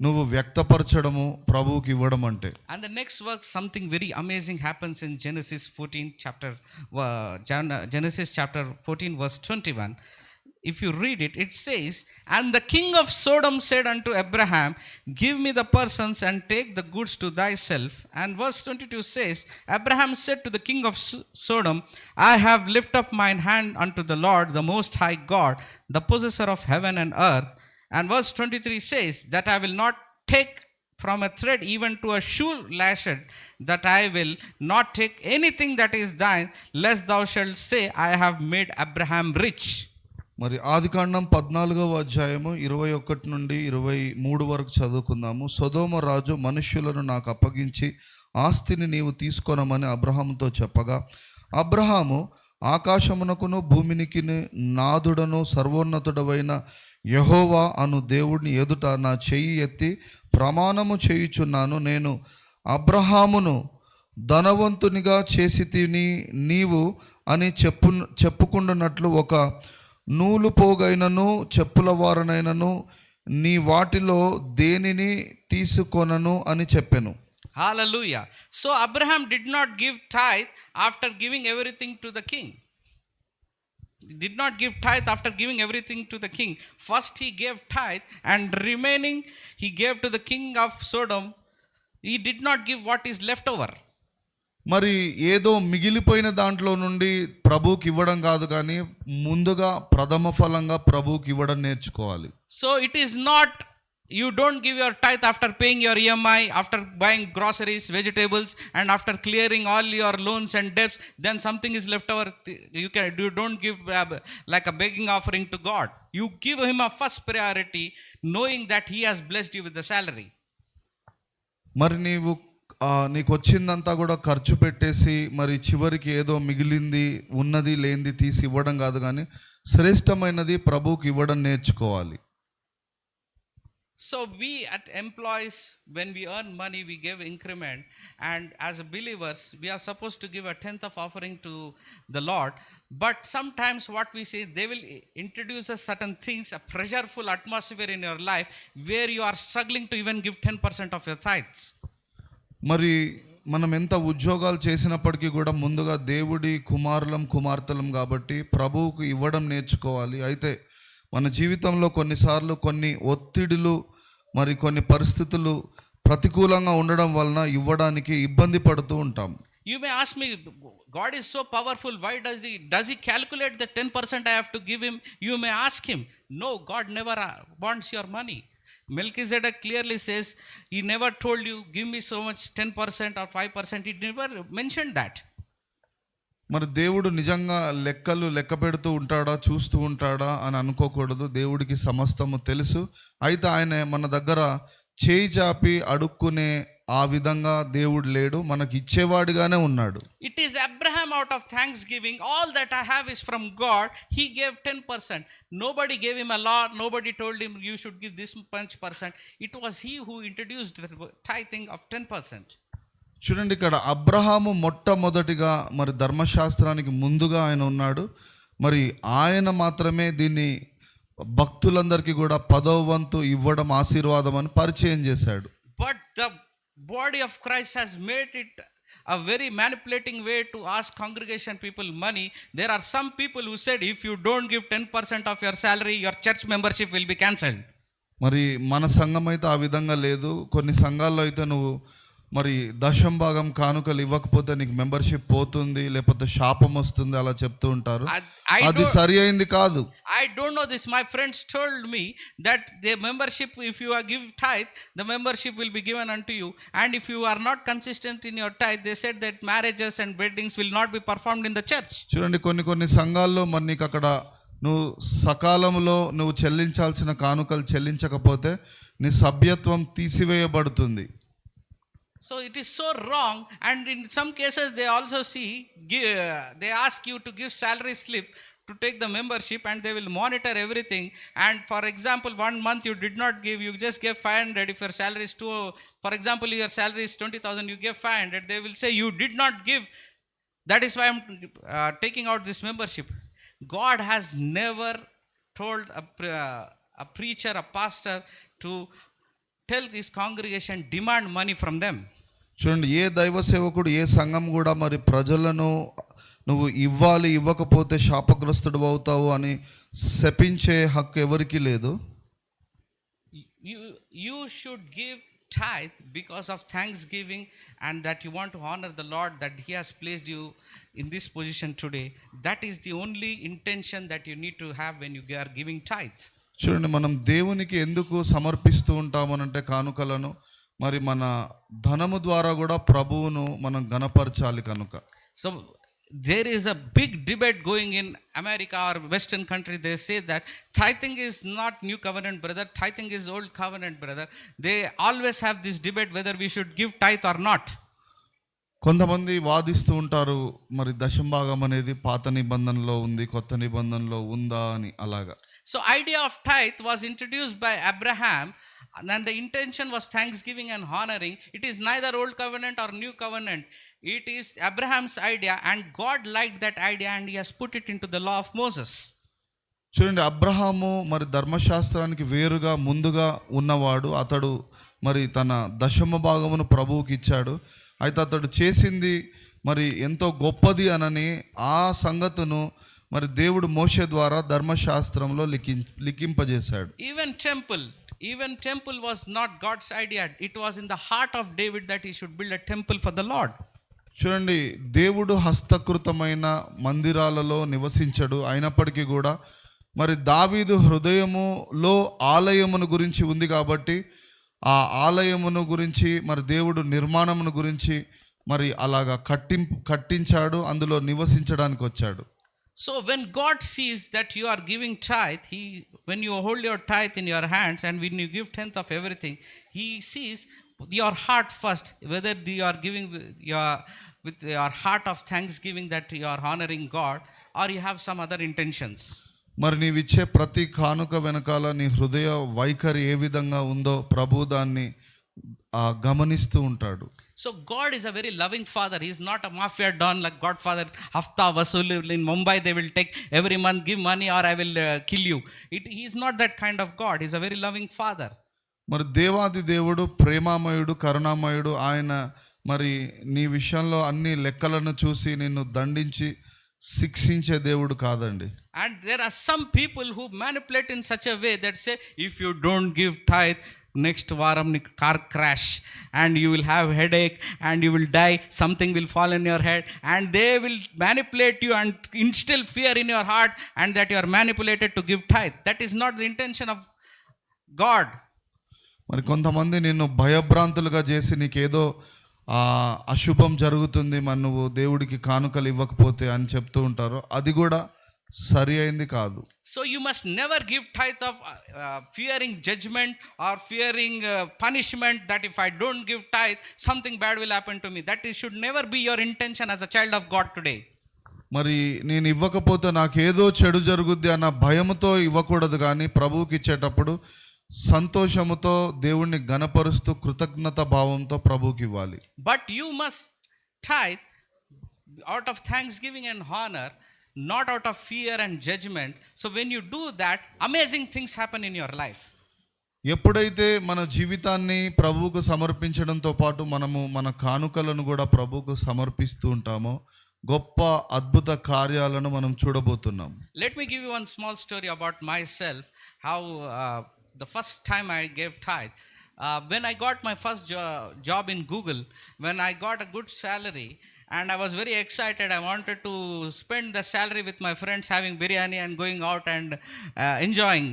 నువ్వు వ్యక్తపరచడము ప్రభువుకి ఇవ్వడం అంటే. And the next verse, something very amazing happens in Genesis 14 chapter Genesis chapter 14 verse 21. If you read it, it says, and the king of Sodom said unto Abraham, give me the persons and take the goods to thyself. And verse 22 says, Abraham said to the king of Sodom, I have lifted up mine hand unto the Lord, the most high God, the possessor of heaven and earth. And verse 23 says, that I will not take from a thread even to a shoe lashed, that I will not take anything that is thine, lest thou shalt say, I have made Abraham rich. మరి ఆదికాండం 14వ అధ్యాయము 21 నుండి 23 వరకు చదువుకుందాము. సొదొమ రాజు మనుష్యులను నాకు అప్పగించి ఆస్తిని నీవు తీసుకొనమని అబ్రహాముతో చెప్పగా, అబ్రహాము ఆకాశమునకును భూమినికి నాదుడను సర్వోన్నతుడవైన యెహోవా అను దేవుడిని ఎదుట నా చెయ్యి ఎత్తి ప్రమాణము చేయుచున్నాను, నేను అబ్రహామును ధనవంతునిగా చేసి తిని నీవు అని చెప్పుకుంటున్నట్లు ఒక నూలు పోగైనను చెప్పుల వారనైనను నీ వాటిలో దేనిని తీసుకొనను అని చెప్పెను. Hallelujah. So Abraham did not give tithe after giving everything to the king. Did not give tithe after giving everything to the king. First he gave tithe, and remaining he gave to the king of Sodom. He did not give what is left over. మరి ఏదో మిగిలిపోయిన దాంట్లో నుండి ప్రభువుకి ఇవ్వడం కాదు, కానీ ముందుగా ప్రథమ ఫలంగా ప్రభువుకి ఇవ్వడం నేర్చుకోవాలి. So it is not, you don't give your tithe after paying your EMI, after buying groceries, vegetables, and after clearing all your loans and debts, then something is left over. You don't give like a begging offering to God. You give him a first priority, knowing that he has blessed you with the salary. మరి నీకు వచ్చిందంతా కూడా ఖర్చు పెట్టేసి మరి చివరికి ఏదో మిగిలింది ఉన్నది లేనిది తీసి ఇవ్వడం కాదు, కానీ శ్రేష్టమైనది ప్రభువుకి ఇవ్వడం నేర్చుకోవాలి. So we at employees, when we earn money, we give increment, and as believers we are supposed to give a 10th of offering to the Lord. But sometimes what we say, they will introduce us certain things, a pressureful atmosphere in your life where you are struggling to even give 10% of your tithes. మరి మనం ఎంత ఉద్యోగాలు చేసినప్పటికీ కూడా ముందుగా దేవుడి కుమార్తెలం కాబట్టి ప్రభువుకు ఇవ్వడం నేర్చుకోవాలి. అయితే మన జీవితంలో కొన్నిసార్లు కొన్ని ఒత్తిడులు, మరి కొన్ని పరిస్థితులు ప్రతికూలంగా ఉండడం వలన ఇవ్వడానికి ఇబ్బంది పడుతూ ఉంటాం. You may ask me, God is so powerful, why does he calculate the 10% I have to give him? You may ask him. No, God never wants your money. Melchizedek clearly says, he never told you, give me so much 10% or 5%. He never mentioned that. మరి దేవుడు నిజంగా లెక్క పెడుతూ ఉంటాడా, చూస్తూ ఉంటాడా అని అనుకోకూడదు. దేవుడికి సమస్తము తెలుసు. అయితే ఆయన మన దగ్గర చేయి చాపి అడుక్కునే ఆ విధంగా దేవుడు లేడు, మనకి ఇచ్చేవాడిగానే ఉన్నాడు. It is Abraham out of thanksgiving, all that I have is from God. He gave 10%. Nobody gave him a law. Nobody told him you should give this much percent. It was he who introduced the tithing of 10%. చూడండి, ఇక్కడ అబ్రహాము మొట్టమొదటిగా మరి ధర్మశాస్త్రానికి ముందుగా ఆయన ఉన్నాడు. మరి ఆయన మాత్రమే దీన్ని భక్తులందరికీ కూడా 10వ వంతు ఇవ్వడం ఆశీర్వాదం అని పరిచయం చేశాడు. But the body of Christ has made it a very manipulating way to ask congregation people money. There are some people who said, if you don't give 10% of your salary, your church membership will be cancelled. మరి మన సంఘం అయితే ఆ విధంగా లేదు. కొన్ని సంఘాల్లో అయితే నువ్వు మరి దశం భాగం కానుకలు ఇవ్వకపోతే నీకు మెంబర్షిప్ పోతుంది, లేకపోతే శాపం వస్తుంది, అలా చెప్తూ ఉంటారు. అది సరి అయింది కాదు. I don't know this. My friends told me that the membership, if you are give tithe, the membership will be given unto you. And if you are not consistent in your tithe, they said that marriages and weddings will not be performed in the church. చూడండి, కొన్ని సంఘాల్లో మరి నీకు అక్కడ నువ్వు సకాలంలో నువ్వు చెల్లించాల్సిన కానుకలు చెల్లించకపోతే నీ సభ్యత్వం తీసివేయబడుతుంది. So it is so wrong, and in some cases they also they ask you to give salary slip to take the membership, and they will monitor everything. And for example, 1 month you did not give, you just gave 500. If your salary is for example, your salary is 20,000, you gave 500, they will say you did not give. That is why I'm taking out this membership. God has never told a preacher, a pastor to tell this congregation demand money from them. చూడండి, ఏ దైవ సేవకుడు, ఏ సంఘం కూడా మరి ప్రజలను నువ్వు ఇవ్వాలి, ఇవ్వకపోతే శాపగ్రస్తుడు అవుతావు అని శపించే హక్కు ఎవరికీ లేదు. You should give tithe because of thanksgiving, and that you want to honor the Lord, that he has placed you in this position today. That is the only intention that you need to have when you are giving tithes. చూడండి, మనం దేవునికి ఎందుకు సమర్పిస్తూ ఉంటామనంటే కానుకలను, మరి మన ధనము ద్వారా కూడా ప్రభువును మనం గణపరచాలి కనుక. So there is a big debate going in America or Western country. They say that tithing is not new covenant, brother. Tithing is old covenant, brother. They always have this debate whether we should give tithe or not. కొంతమంది వాదిస్తూ ఉంటారు, మరి దశంభాగం అనేది పాత నిబంధనలో ఉంది, కొత్త నిబంధనలో ఉందా అని. అలాగా. So idea of tithe was introduced by Abraham, and the intention was thanksgiving and honoring. It is neither old covenant or new covenant. It is Abraham's idea, and God liked that idea, and he has put it into the law of Moses. చూడండి, అబ్రహాము మరి ధర్మశాస్త్రానికి వేరుగా ముందుగా ఉన్నవాడు. అతడు మరి తన దశమ భాగమును ప్రభువుకి ఇచ్చాడు. అయితే అతడు చేసింది మరి ఎంతో గొప్పది అనని ఆ సంగతును మరి దేవుడు మోషే ద్వారా ధర్మశాస్త్రంలో లిఖింపజేశాడు. Even temple was not God's idea. It was in the heart of David that he should build a temple for the Lord. చూడండి, దేవుడు హస్తకృతమైన మందిరాలలో నివసించడు. అయినప్పటికీ కూడా మరి దావీదు హృదయములో ఆలయమును గురించి ఉంది కాబట్టి ఆ ఆలయమును గురించి మరి దేవుడు నిర్మాణమును గురించి మరి అలాగా కట్టించాడు, అందులో నివసించడానికి వచ్చాడు. So when God sees that you are giving tithe, when you hold your tithe in your hands and when you give tenth of everything, he sees your heart first, whether you are giving with your heart of thanksgiving that you are honoring God, or you have some other intentions. మరి నీవిచ్చే ప్రతి కానుక వెనకాల నీ హృదయ వైఖరి ఏ విధంగా ఉందో ప్రభు దాన్ని గమనిస్తూ ఉంటాడు. So God is a very loving father. He is not a mafia don like Godfather Hafta Vasool in Mumbai. They will take every month, give money or I will kill you. He is not that kind of God. He is a very loving father. మరి దేవాది దేవుడు ప్రేమామయుడు, కరుణామయుడు. ఆయన మరి నీ విషయంలో అన్ని లెక్కలను చూసి నిన్ను దండించి శిక్షించే దేవుడు కాదండి. And there are some people who manipulate in such a way that say, if you don't give tithe, next varam car crash and you will have headache and you will die, something will fall in your head, and they will manipulate you and instill fear in your heart, and that you are manipulated to give tithe. That is not the intention of God. మరి కొంతమంది నిన్ను భయభ్రాంతులుగా చేసి నీకేదో అశుభం జరుగుతుంది, మరి నువ్వు దేవుడికి కానుకలు ఇవ్వకపోతే అని చెప్తూ ఉంటారు. అది కూడా సరి అయింది కాదు. So you must never give tithe of fearing judgment or fearing punishment, that if I don't give tithe something bad will happen to me. That should never be your intention as a child of God today. మరి నేను ఇవ్వకపోతే నాకేదో చెడు జరుగుద్ది అన్న భయముతో ఇవ్వకూడదు, కానీ ప్రభువుకి ఇచ్చేటప్పుడు సంతోషముతో దేవుణ్ణి గణపరుస్తూ కృతజ్ఞత భావంతో ప్రభువుకి ఇవ్వాలి. But you must tithe out of thanksgiving and honor, not out of fear and judgment. So when you do that, amazing things happen in your life. ఎప్పుడైతే మన జీవితాన్ని ప్రభువుకు సమర్పించడంతో పాటు మనము మన కానుకలను కూడా ప్రభువుకు సమర్పిస్తూ ఉంటామో గొప్ప అద్భుత కార్యాలను మనం చూడబోతున్నాం. Let me give you one small story about myself, how the first time I gave tithe. when I got my first job in Google, when I got a good salary, and I was very excited. I wanted to spend the salary with my friends, having biryani and going out and enjoying.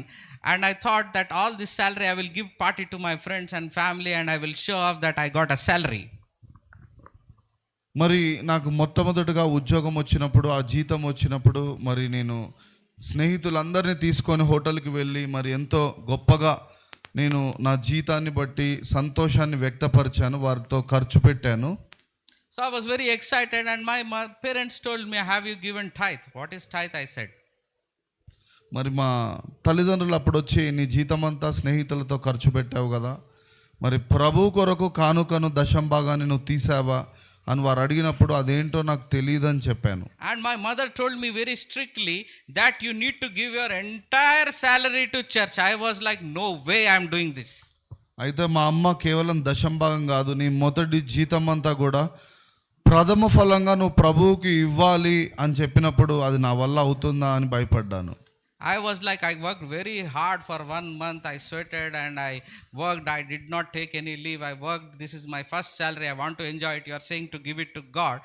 And I thought that all this salary I will give party to my friends and family, and I will show off that I got a salary. మరి నాకు మొట్టమొదటిగా ఉద్యోగం వచ్చినప్పుడు, ఆ జీతం వచ్చినప్పుడు, మరి నేను స్నేహితులందరినీ తీసుకొని హోటల్కి వెళ్ళి మరి ఎంతో గొప్పగా నేను నా జీతాన్ని బట్టి సంతోషాన్ని వ్యక్తపరిచాను, వారితో ఖర్చు పెట్టాను. So I was very excited, and my parents told me, "Have you given tithe?" "What is tithe?" I said. మరి మా తల్లిదండ్రులు అప్పుడు వచ్చి, నీ జీతమంతా స్నేహితులతో ఖర్చు పెట్టావు కదా, మరి ప్రభు కొరకు కానుకను దశం భాగాన్ని నువ్వు తీసావా అని వారు అడిగినప్పుడు, అదేంటో నాకు తెలియదని చెప్పాను. And my mother told me very strictly that you need to give your entire salary to church. I was like, no way I am doing this. అయితే మా అమ్మ కేవలం దశం భాగం కాదు, నీ మొదటి జీతం అంతా కూడా ప్రథమ ఫలంగా నువ్వు ప్రభువుకి ఇవ్వాలి అని చెప్పినప్పుడు, అది నా వల్ల అవుతుందా అని భయపడ్డాను. I was like, I worked very hard for 1 month. I sweated and I worked. I did not take any leave. I worked. This is my first salary. I want to enjoy it. You are saying to give it to God.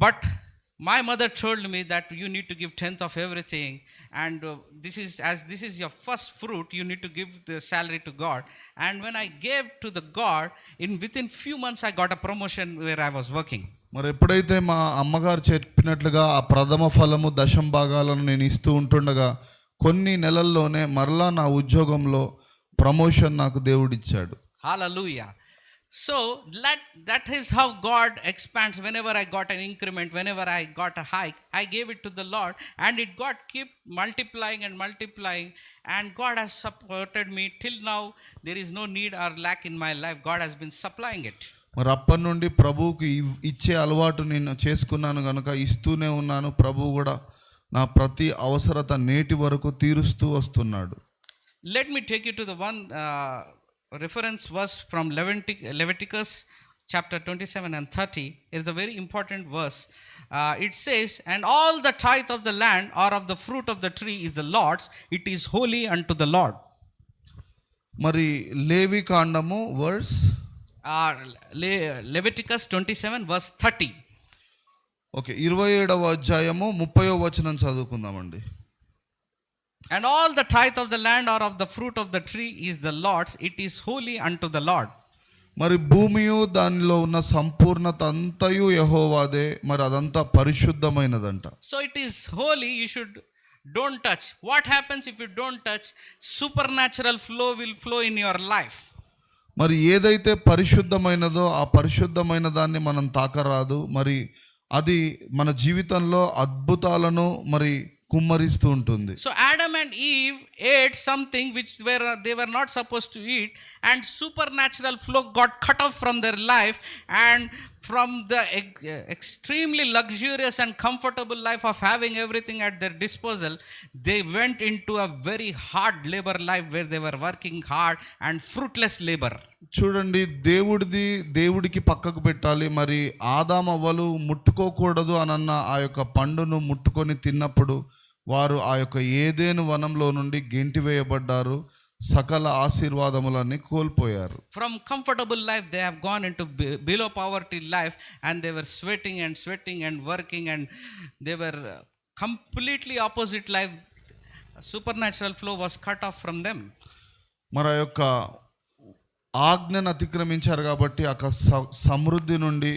But my mother told me that you need to give 10th of everything. And this is your first fruit, you need to give the salary to God. And when I gave to the God, within few months I got a promotion where I was working. మరి ఎప్పుడైతే మా అమ్మగారు చెప్పినట్లుగా ఆ ప్రథమ ఫలము దశం భాగాలను నేను ఇస్తూ ఉంటుండగా కొన్ని నెలల్లోనే మరలా నా ఉద్యోగంలో ప్రమోషన్ నాకు దేవుడిచ్చాడు. Hallelujah. So that is how God expands. Whenever I got an increment, whenever I got a hike, I gave it to the Lord, and it got keep multiplying and multiplying, and God has supported me till now. There is no need or lack in my life. God has been supplying it. మరి అప్పటి నుండి ప్రభువుకి ఇచ్చే అలవాటు నేను చేసుకున్నాను కనుక ఇస్తూనే ఉన్నాను. ప్రభువు కూడా నా ప్రతి అవసరత నేటి వరకు తీరుస్తూ వస్తున్నాడు. Let me take you to the one reference verse from Leviticus chapter 27 and 30. It is a very important verse. It says, "And all the tithe of the land or of the fruit of the tree is the Lord's. It is holy unto the Lord." మరి లేవి కాండము verse Leviticus 27 verse 30. Okay, 27వ అధ్యాయము 30వ వచనం చదువుకుందామండి. "And all the tithe of the land or of the fruit of the tree is the Lord's. It is holy unto the Lord." మరి భూమియు దానిలో ఉన్న సంపూర్ణత అంతయు యెహోవాదే, మరి అదంతా పరిశుద్ధమైనదంట. So it is holy, you should don't touch. What happens if you don't touch? Supernatural flow will flow in your life. మరి ఏదైతే పరిశుద్ధమైనదో ఆ పరిశుద్ధమైన దాన్ని మనం తాకరాదు. మరి అది మన జీవితంలో అద్భుతాలను మరి కుమ్మరిస్తూ ఉంటుంది. So Adam and Eve ate something which they were not supposed to eat, and supernatural flow got cut off from their life, and from the extremely luxurious and comfortable life of having everything at their disposal, they went into a very hard labor life where they were working hard and fruitless labor. చూడండి, దేవుడికి పక్కకు పెట్టాలి. మరి ఆదామవ్వలు ముట్టుకోకూడదు అనన్న ఆ యొక్క పండును ముట్టుకొని తిన్నప్పుడు వారు ఆ యొక్క ఏదెను వనంలో నుండి గెంటివేయబడ్డారు, సకల ఆశీర్వాదములన్నీ కోల్పోయారు. From comfortable life they have gone into below poverty life, and they were sweating and working, and they were completely opposite life. Supernatural flow was cut off from them. మరి ఆ యొక్క ఆజ్ఞను అతిక్రమించారు కాబట్టి ఆ సమృద్ధి నుండి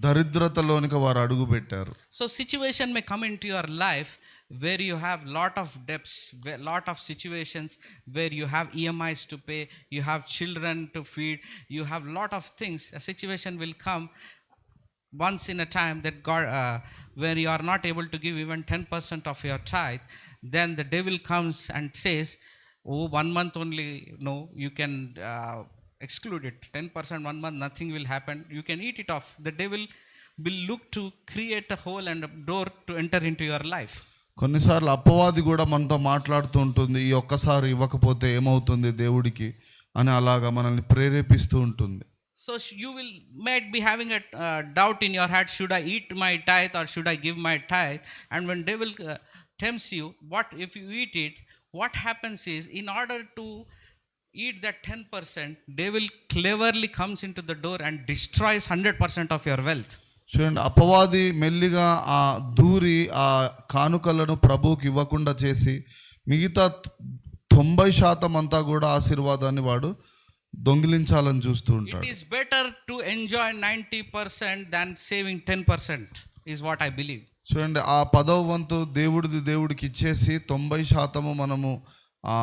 దరిద్రతలోనికి వారు అడుగు పెట్టారు. So situation may come into your life where you have lot of debts, lot of situations where you have EMIs to pay, you have children to feed, you have lot of things. A situation will come once in a time that God, where you are not able to give even 10% of your tithe, then the devil comes and says, "Oh, 1 month only, no, you can exclude it. 10% 1 month, nothing will happen. You can eat it off." The devil will look to create a hole and a door to enter into your life. కొన్నిసార్లు అపవాది కూడా మనతో మాట్లాడుతూ ఉంటుంది, ఈ ఒక్కసారి ఇవ్వకపోతే ఏమవుతుంది దేవుడికి అని, అలాగా మనల్ని ప్రేరేపిస్తూ ఉంటుంది. So you might be having a doubt in your heart, should I eat my tithe or should I give my tithe? And when devil tempts you, what if you eat it? What happens is, in order to eat that 10%, devil cleverly comes into the door and destroys 100% of your wealth. చూడండి, అపవాది మెల్లిగా ఆ దూరి ఆ కానుకలను ప్రభువుకి ఇవ్వకుండా చేసి మిగతా 90% అంతా కూడా ఆశీర్వాదాన్ని వాడు దొంగిలించాలని చూస్తూ It ఉంటాడు. is better to enjoy 90% than saving 10%, is what I believe. చూడండి, ఆ 10వ వంతు దేవుడికి ఇచ్చేసి 90% మనము ఆ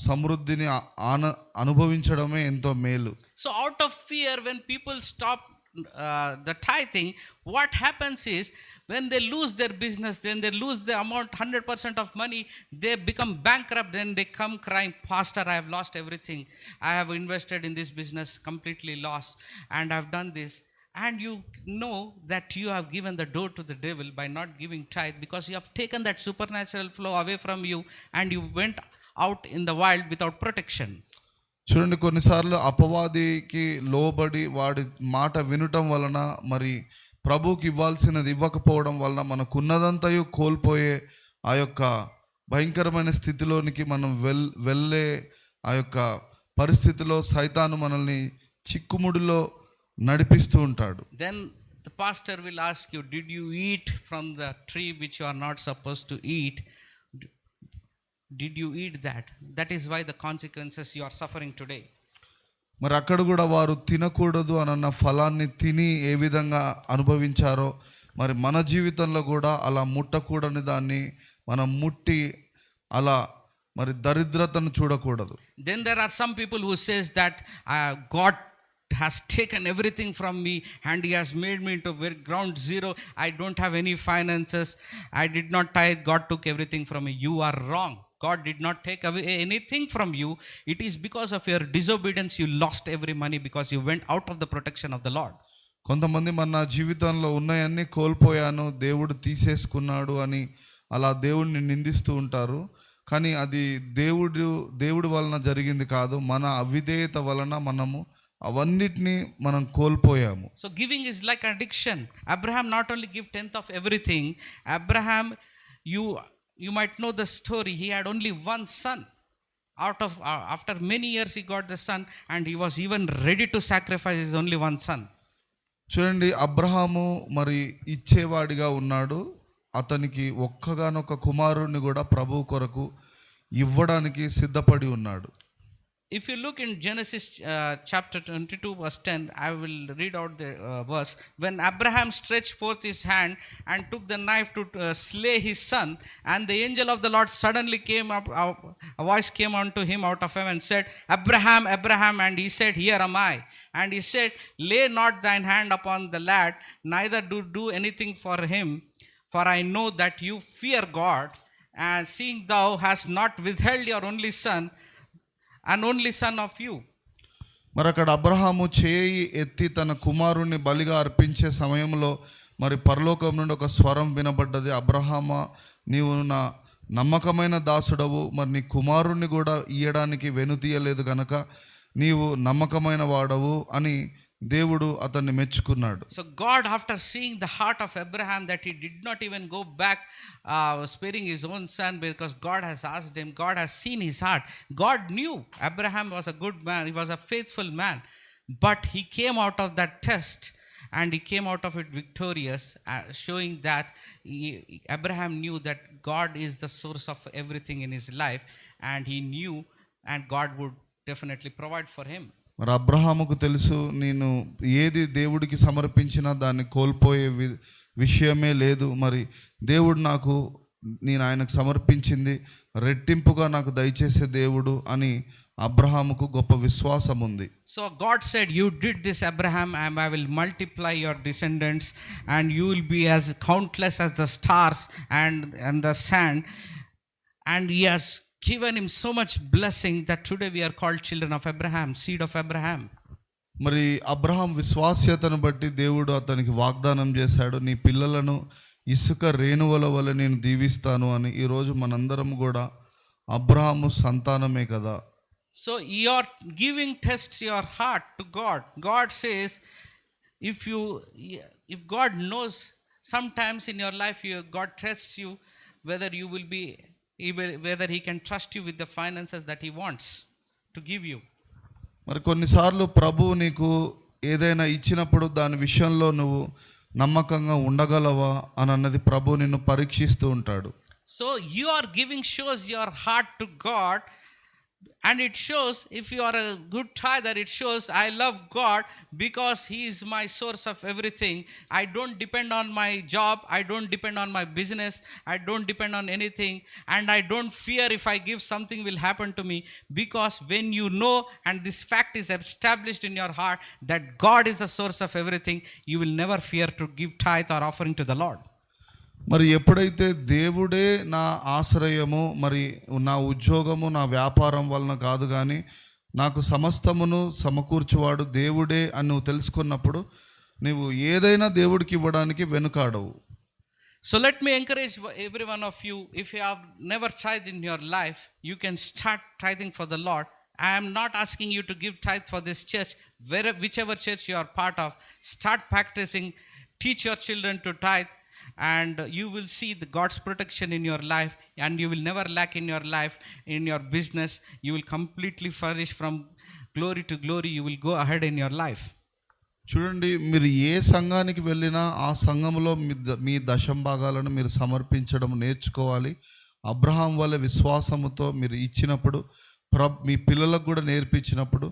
సమృద్ధిని అనుభవించడమే ఎంతో మేలు. So out of fear, when people stop the tithing, what happens is when they lose their business, then they lose the amount 100% of money, they become bankrupt, then they come crying, pastor, I have lost everything, I have invested in this business, completely lost, and I have done this. And you know that you have given the door to the devil by not giving tithe, because you have taken that supernatural flow away from you and you went out in the wild without protection. చూడండి, కొన్నిసార్లు అపవాదికి లోబడి వాడి మాట వినటం వలన, మరి ప్రభువుకి ఇవ్వాల్సినది ఇవ్వకపోవడం వలన మనకున్నదంతయు కోల్పోయే ఆ యొక్క భయంకరమైన స్థితిలోనికి మనం వెళ్ళే ఆ యొక్క పరిస్థితిలో సైతాను మనల్ని చిక్కుముడిలో నడిపిస్తూ ఉంటాడు. Then the pastor will ask you, did you eat from the tree which you are not supposed to eat? Did you eat that? That is why the consequences you are suffering today. మరి అక్కడ కూడా వారు తినకూడదు అన్న ఫలాన్ని తిని ఏ విధంగా అనుభవించారో, మరి మన జీవితంలో కూడా అలా ముట్టకూడని దాన్ని మనం ముట్టి అలా మరి దరిద్రతను చూడకూడదు. Then there are some people who says that God has taken everything from me and he has made me into ground zero. I don't have any finances. I did not tithe. God took everything from me. You are wrong. God did not take away anything from you. It is because of your disobedience you lost every money, because you went out of the protection of the Lord. కొంతమంది మన జీవితంలో ఉన్నాయన్నీ కోల్పోయాను, దేవుడు తీసేసుకున్నాడు అని అలా దేవుడిని నిందిస్తూ ఉంటారు. కానీ అది దేవుడి వలన జరిగింది కాదు, మన అవిధేయత వలన మనము అవన్నిటిని మనం కోల్పోయాము. So giving is like addiction. Abraham not only give 10th of everything. Abraham, you might know the story. He had only one son. After many years he got the son, and he was even ready to sacrifice his only one son. చూడండి, అబ్రహాము మరి ఇచ్చేవాడిగా ఉన్నాడు. అతనికి ఒక్కగానొక్క కుమారుణ్ణి కూడా ప్రభువు కొరకు ఇవ్వడానికి సిద్ధపడి ఉన్నాడు. If you look in Genesis chapter 22 verse 10, I will read out the verse. When Abraham stretched forth his hand and took the knife to slay his son, and the angel of the Lord suddenly came up, a voice came unto him out of heaven and said, Abraham, Abraham, and he said, Here am I. And he said, Lay not thine hand upon the lad, neither do anything for him, for I know that you fear God, and seeing thou hast not withheld your only son, an only son of you. మరి అక్కడ అబ్రహాము చేయి ఎత్తి తన కుమారుణ్ణి బలిగా అర్పించే సమయంలో మరి పరలోకం నుండి ఒక స్వరం వినబడ్డది. అబ్రహామా, నీవు నా నమ్మకమైన దాసుడవు, మరి నీ కుమారుణ్ణి కూడా ఇయ్యడానికి వెనుతీయలేదు గనక నీవు నమ్మకమైన వాడవు అని దేవుడు అతన్ని మెచ్చుకున్నాడు. So God, after seeing the heart of Abraham, that he did not even go back sparing his own son, because God has asked him, God has seen his heart. God knew Abraham was a good man, he was a faithful man, but he came out of that test and he came out of it victorious, showing that Abraham knew that God is the source of everything in his life, and he knew, and God would definitely provide for him. మరి అబ్రహాముకు తెలుసు, నేను ఏది దేవుడికి సమర్పించినా దాన్ని కోల్పోయే విషయమే లేదు. మరి దేవుడు నేను ఆయనకు సమర్పించింది రెట్టింపుగా నాకు దయచేసే దేవుడు అని అబ్రహాముకు గొప్ప విశ్వాసం ఉంది. So God said, you did this, Abraham, and I will multiply your descendants, and you will be as countless as the stars and the sand. And he has given him so much blessing that today we are called children of Abraham, seed of Abraham. మరి Abraham విశ్వాస్యతను బట్టి దేవుడు అతనికి వాగ్దానం చేశాడు, నీ పిల్లలను ఇసుక రేణువుల వలె నేను దీవిస్తాను అని. ఈరోజు మనందరం కూడా అబ్రహాము సంతానమే కదా. So your giving tests your heart to God. God says, if God knows, sometimes in your life God tests you whether he can trust you with the finances that he wants to give you. మరి కొన్నిసార్లు ప్రభువు నీకు ఏదైనా ఇచ్చినప్పుడు దాని విషయంలో నువ్వు నమ్మకంగా ఉండగలవా అని అన్నది ప్రభు నిన్ను పరీక్షిస్తూ ఉంటాడు. So you are giving shows your heart to God, and it shows, if you are a good tither, it shows I love God because he is my source of everything. I don't depend on my job, I don't depend on my business, I don't depend on anything, and I don't fear if I give something will happen to me, because when you know and this fact is established in your heart that God is the source of everything, you will never fear to give tithe or offering to the Lord. మరి ఎప్పుడైతే దేవుడే నా ఆశ్రయము, మరి నా ఉద్యోగము నా వ్యాపారం వలన కాదు కానీ నాకు సమస్తమును సమకూర్చువాడు దేవుడే అని నువ్వు తెలుసుకున్నప్పుడు నువ్వు ఏదైనా దేవుడికి ఇవ్వడానికి వెనుకాడవు. So let me encourage every one of you, if you have never tithed in your life, you can start tithing for the Lord. I am not asking you to give tithe for this church. Whichever church you are part of, start practicing, teach your children to tithe, and you will see the God's protection in your life, and you will never lack in your life, in your business. You will completely flourish from glory to glory. You will go ahead in your life. చూడండి, మీరు ఏ సంఘానికి వెళ్ళినా ఆ సంఘంలో మీ దశంభాగాలను మీరు సమర్పించడం నేర్చుకోవాలి. Abraham వల్ల విశ్వాసముతో మీరు ఇచ్చినప్పుడు, మీ పిల్లలకు కూడా నేర్పించినప్పుడు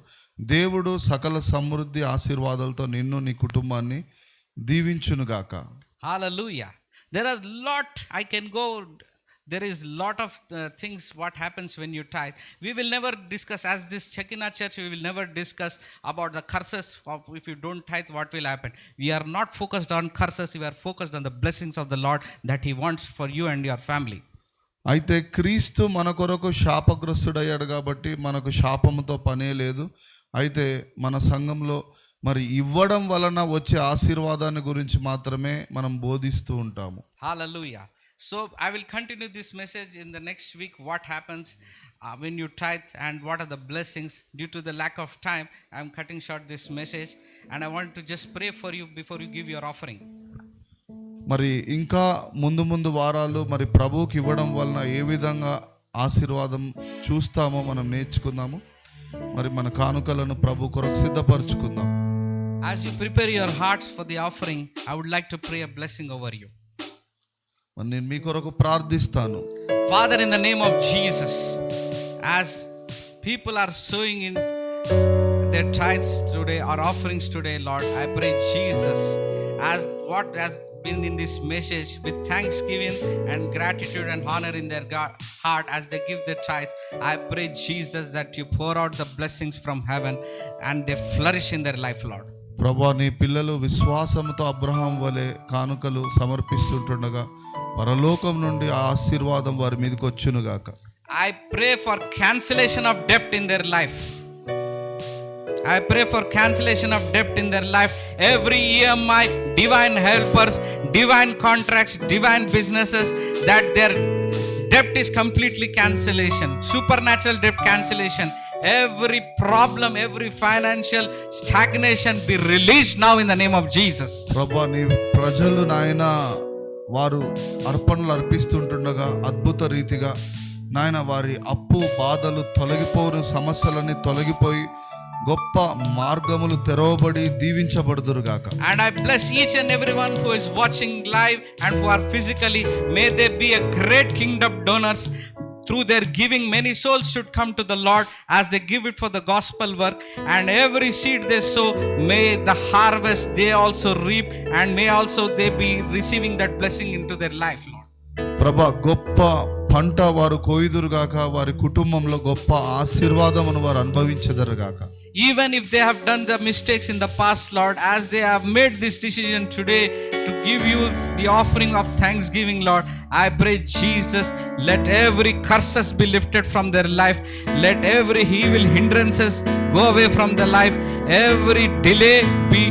దేవుడు సకల సమృద్ధి ఆశీర్వాదాలతో నిన్ను నీ కుటుంబాన్ని దీవించునుగాక. Hallelujah. There are lot I can go. There is lot of things what happens when you tithe. We will never discuss, as this Shekinah church, we will never discuss about the curses of if you don't tithe, what will happen. We are not focused on curses. We are focused on the blessings of the Lord that he wants for you and your family. అయితే క్రీస్తు మన కొరకు శాపగ్రస్తుడయ్యాడు కాబట్టి మనకు శాపముతో పనే లేదు. అయితే మన సంఘంలో మరి ఇవ్వడం వలన వచ్చే ఆశీర్వాదాన్ని గురించి మాత్రమే మనం బోధిస్తూ ఉంటాము. Hallelujah. So I will continue this message in the next week, what happens when you tithe and what are the blessings. Due to the lack of time, I am cutting short this message, and I want to just pray for you before you give your offering. మరి ఇంకా ముందు వారాలు మరి ప్రభువుకి ఇవ్వడం వలన ఏ విధంగా ఆశీర్వాదం చూస్తామో మనం నేర్చుకుందాము. మరి మన కానుకలను ప్రభు కొరకు సిద్ధపరచుకుందాం. As you prepare your hearts for the offering, I would like to pray a blessing over you. నేను మీ కొరకు ప్రార్థిస్తాను. Father, in the name of Jesus, as people are sowing in their tithes today or offerings today, Lord, I pray Jesus, as what has been in this message, with thanksgiving and gratitude and honor in their heart as they give their tithes, I pray Jesus that you pour out the blessings from heaven and they flourish in their life, Lord. ప్రభువా, నీ పిల్లలు విశ్వాసంతో Abraham వలె కానుకలు సమర్పిస్తుండగా పరలోకం నుండి ఆ ఆశీర్వాదం వారి మీదకి వచ్చునుగాక. I pray for cancellation of debt in their life. I pray for cancellation of debt in their life. Every EMI, divine helpers, divine contracts, divine businesses, that their debt is completely cancellation, supernatural debt cancellation. Every problem, every financial stagnation be released now in the name of Jesus. ప్రభువా, నీ ప్రజలు నాయన వారు అర్పణలు అర్పిస్తుండగా అద్భుత రీతిగా నాయన వారి అప్పు బాధలు తొలగిపోను, సమస్యలన్నీ తొలగిపోయి గొప్ప మార్గములు తెరవబడి దీవించబడుదురుగాక. And I bless each and everyone who is watching live and who are physically. May they be a great kingdom donors. Through their giving, many souls should come to the Lord as they give it for the gospel work. And every seed they sow, may the harvest they also reap, and may also they be receiving that blessing into their life, Lord. ప్రభా, గొప్ప పంట వారు కోయుదురుగాక, వారి కుటుంబంలో గొప్ప ఆశీర్వాదమును వారు అనుభవించెదరుగాక. Even if they have done the mistakes in the past, Lord, as they have made this decision today to give you the offering of thanksgiving, Lord, I pray Jesus, let every curses be lifted from their life, let every evil hindrances go away from their life, every delay be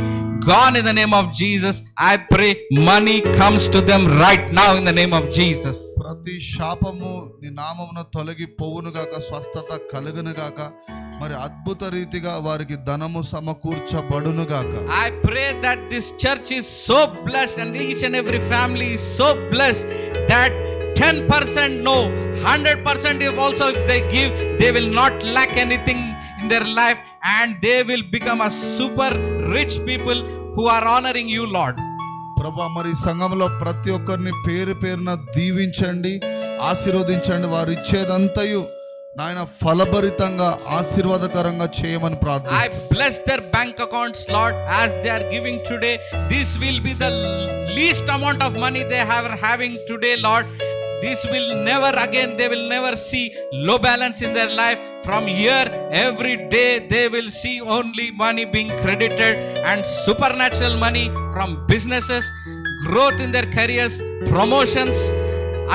gone in the name of Jesus. I pray money comes to them right now in the name of Jesus. ప్రతి శాపము నీ నామమున తొలగిపోవునుగాక, స్వస్థత కలుగునుగాక, మరి అద్భుత రీతిగా వారికి ధనము సమకూర్చబడునుగాక. I pray that this church is so blessed and each and every family is so blessed that 10% no, 100% if also if they give, they will not lack anything in their life, and they will become a super rich people who are honoring you, Lord. ప్రభా, మరి సంఘంలో ప్రతి ఒక్కరిని పేరు పేరున దీవించండి, ఆశీర్వదించండి. వారు ఇచ్చేదంతయు నాయన ఫలభరితంగా ఆశీర్వాదకరంగా చేయమని ప్రార్థన. I bless their bank accounts, Lord, as they are giving today. This will be the least amount of money they are having today, Lord. This will never again, they will never see low balance in their life. From here, every day they will see only money being credited and supernatural money from businesses, growth in their careers, promotions,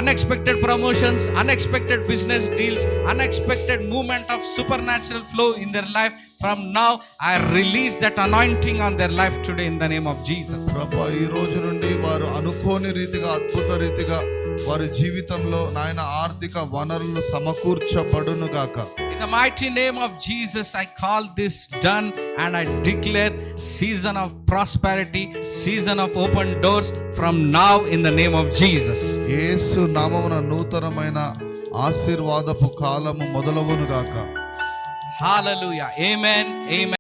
unexpected promotions, unexpected business deals, unexpected movement of supernatural flow in their life. From now, I release that anointing on their life today in the name of Jesus. ప్రభా, ఈ రోజు నుండి వారు అనుకోని రీతిగా, అద్భుత రీతిగా వారి జీవితంలో నాయన ఆర్థిక వనరులు సమకూర్చబడును గాక. In the mighty name of Jesus, I call this done, and I declare season of prosperity, season of open doors from now in the name of Jesus. యేసు నామమున నూతనమైన ఆశీర్వాదపు కాలము మొదలవును గాక. Hallelujah. Amen. Amen.